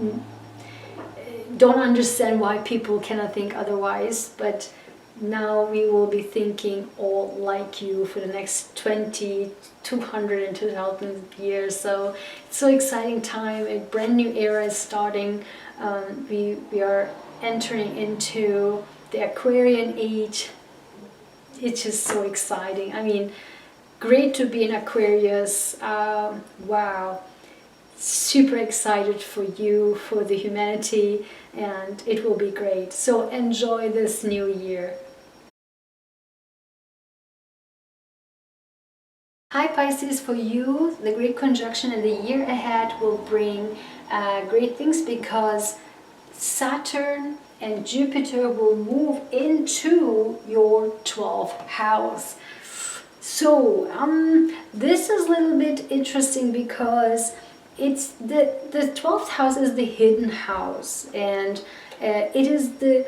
don't understand why people cannot think otherwise, but now we will be thinking all like you for the next 20, 200 and 2000 years. So it's so exciting time. A brand new era is starting. We are entering into the Aquarian age. It's just so exciting. I mean, great to be in Aquarius. Wow. Super excited for you, for the humanity, and it will be great. So enjoy this new year. Hi Pisces, for you, the great conjunction in the year ahead will bring great things, because Saturn and Jupiter will move into your 12th house. So this is a little bit interesting, because it's the 12th house is the hidden house, and it is the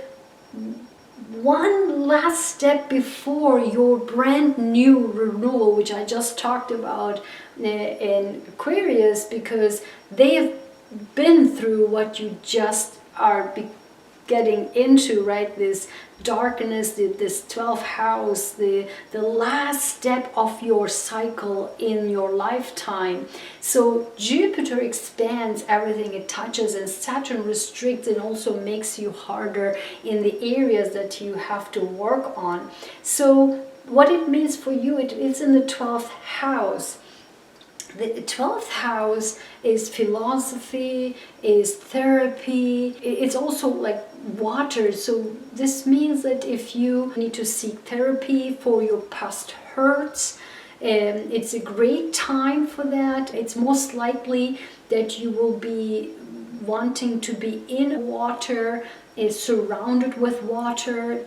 one last step before your brand new renewal, which I just talked about in Aquarius, because they have been through what you just are getting into, right? This darkness, this 12th house, the last step of your cycle in your lifetime. So Jupiter expands everything it touches, and Saturn restricts and also makes you harder in the areas that you have to work on. So what it means for you, it's in the 12th house. The 12th house is philosophy, is therapy. It's also like water. So this means that if you need to seek therapy for your past hurts, it's a great time for that. It's most likely that you will be wanting to be in water, is surrounded with water,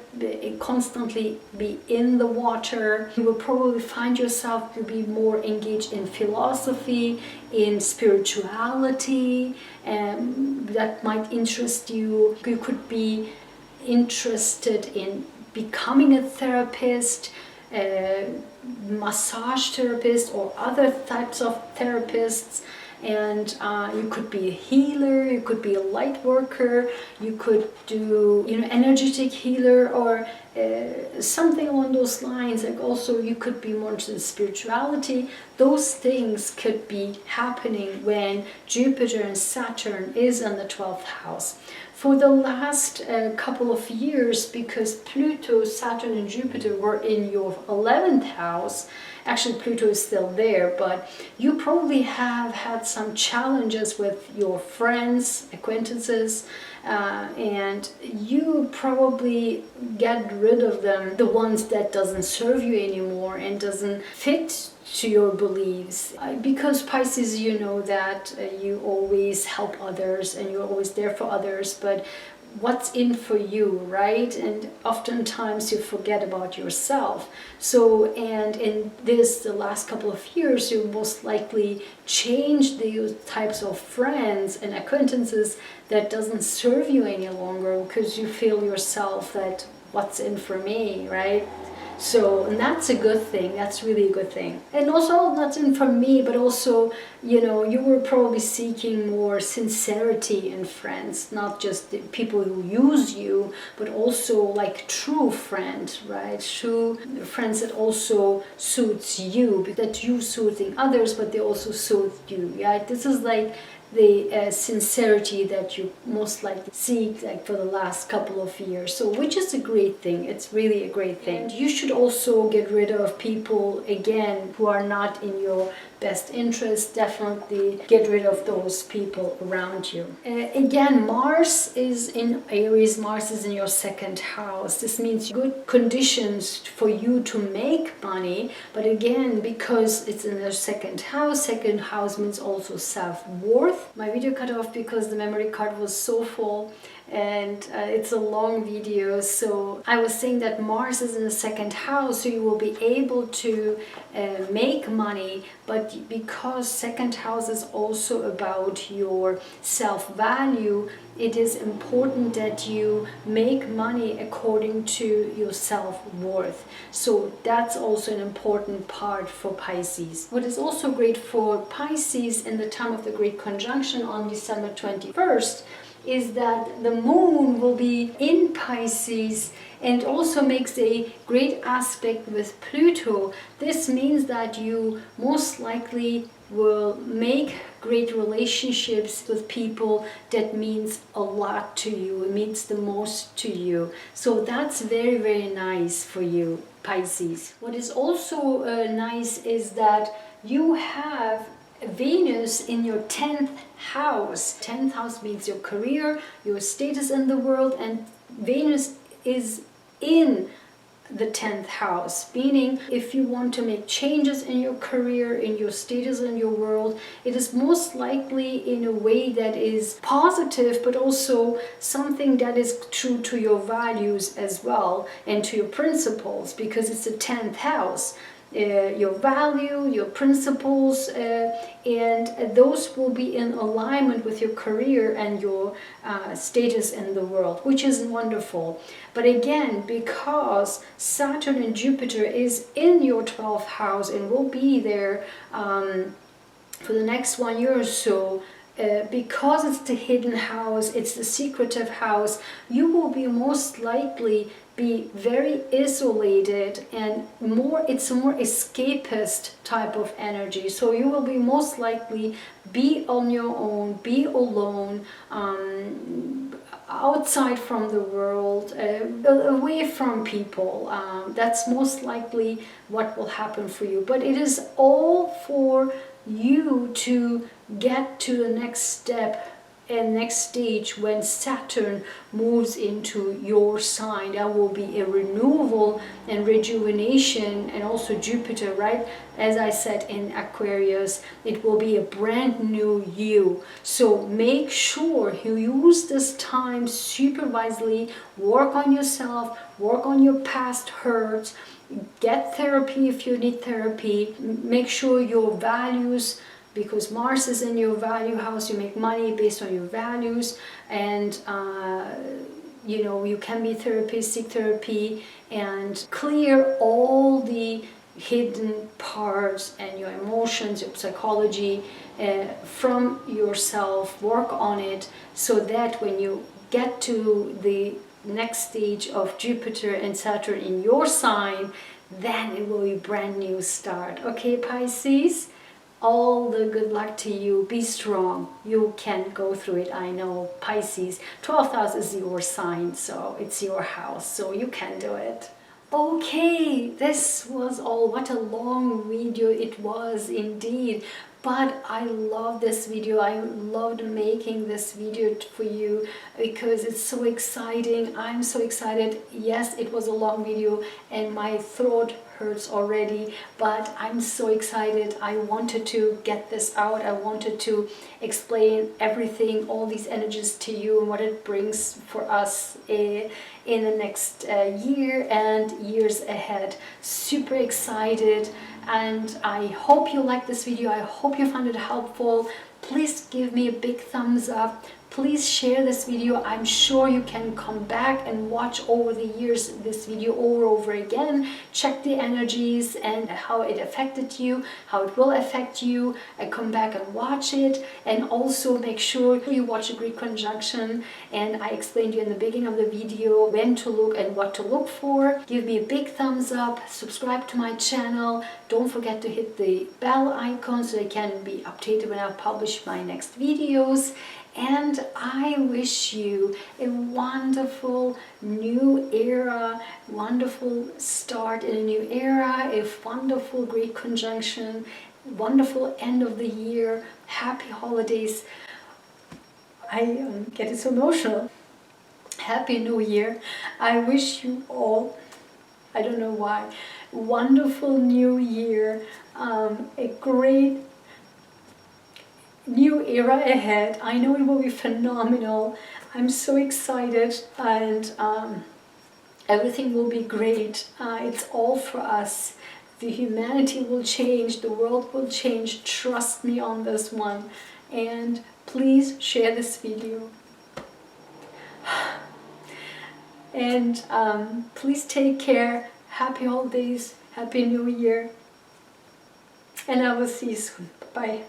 constantly be in the water. You will probably find yourself to be more engaged in philosophy, in spirituality, that might interest you. You could be interested in becoming a therapist, massage therapist, or other types of therapists. And you could be a healer, you could be a light worker, you could do, energetic healer, or something along those lines. Like also you could be more into the spirituality. Those things could be happening when Jupiter and Saturn is in the 12th house. For the last couple of years, because Pluto, Saturn and Jupiter were in your 11th house, actually Pluto is still there, but you probably have had some challenges with your friends, acquaintances, and you probably get rid of them, the ones that doesn't serve you anymore and doesn't fit to your beliefs. Because Pisces, you know that you always help others and you're always there for others, but what's in for you, right? And oftentimes you forget about yourself. So, and in the last couple of years, you most likely change these types of friends and acquaintances that doesn't serve you any longer, because you feel yourself that what's in for me, right? So, and that's a good thing. That's really a good thing. And also, not in for me, but also, you know, you were probably seeking more sincerity in friends, not just the people who use you, but also like true friends, right? True friends that also suits you, that you suiting others, but they also suit you, right? This is like the sincerity that you most likely seek, like for the last couple of years. So, which is a great thing. It's really a great thing. And you should also get rid of people, again, who are not in your best interest. Definitely get rid of those people around you. Again, Mars is in Aries. Mars is in your 2nd house. This means good conditions for you to make money, but again, because it's in the 2nd house means also self-worth. My video cut off because the memory card was so full, and it's a long video. So I was saying that Mars is in the 2nd house, so you will be able to make money, but because 2nd house is also about your self-value, it is important that you make money according to your self-worth. So that's also an important part for Pisces. What is also great for Pisces in the time of the Great Conjunction on December 21st is that the moon will be in Pisces and also makes a great aspect with Pluto. This means that you most likely will make great relationships with people that means a lot to you. It means the most to you. So that's very, very nice for you, Pisces. What is also nice is that you have Venus in your 10th house. 10th house means your career, your status in the world, and Venus is in the 10th house, meaning if you want to make changes in your career, in your status in your world, it is most likely in a way that is positive, but also something that is true to your values as well and to your principles, because it's the 10th house. Your value, your principles, and those will be in alignment with your career and your status in the world, which is wonderful. But again, because Saturn and Jupiter is in your 12th house and will be there for the next 1 year or so, because it's the hidden house, it's the secretive house, you will be most likely be very isolated and it's a more escapist type of energy. So you will be most likely be on your own, be alone, outside from the world, away from people. That's most likely what will happen for you. But it is all for you to get to the next step and next stage when Saturn moves into your sign. There will be a renewal and rejuvenation, and also Jupiter, right? As I said, in Aquarius, it will be a brand new you. So make sure you use this time super wisely, work on yourself, work on your past hurts, get therapy if you need therapy, make sure your values, because Mars is in your value house, you make money based on your values, and you know, you can be therapist, seek therapy, and clear all the hidden parts and your emotions, your psychology from yourself, work on it, so that when you get to the next stage of Jupiter and Saturn in your sign, then it will be brand new start. Okay, Pisces? All the good luck to you. Be strong. You can go through it. I know, Pisces. 12th house is your sign, so it's your house, so you can do it. Okay, this was all. What a long video it was indeed. But I love this video. I loved making this video for you because it's so exciting. I'm so excited. Yes, it was a long video and my throat hurts already, but I'm so excited. I wanted to get this out. I wanted to explain everything, all these energies to you and what it brings for us in the next year and years ahead. Super excited. And I hope you like this video. I hope you found it helpful. Please give me a big thumbs up. Please share this video. I'm sure you can come back and watch over the years this video over again. Check the energies and how it affected you, how it will affect you. Come back and watch it. And also make sure you watch a Greek conjunction. And I explained to you in the beginning of the video when to look and what to look for. Give me a big thumbs up. Subscribe to my channel. Don't forget to hit the bell icon so you can be updated when I publish my next videos. And I wish you a wonderful new era, wonderful start in a new era, a wonderful Greek conjunction, wonderful end of the year, happy holidays. I am getting so emotional. Happy New Year. I wish you all, I don't know why, wonderful new year, a great new era ahead. I know it will be phenomenal. I'm so excited, and everything will be great. It's all for us. The humanity will change, the world will change. Trust me on this one. And please share this video. And please take care. Happy holidays, happy new year, and I will see you soon. Bye.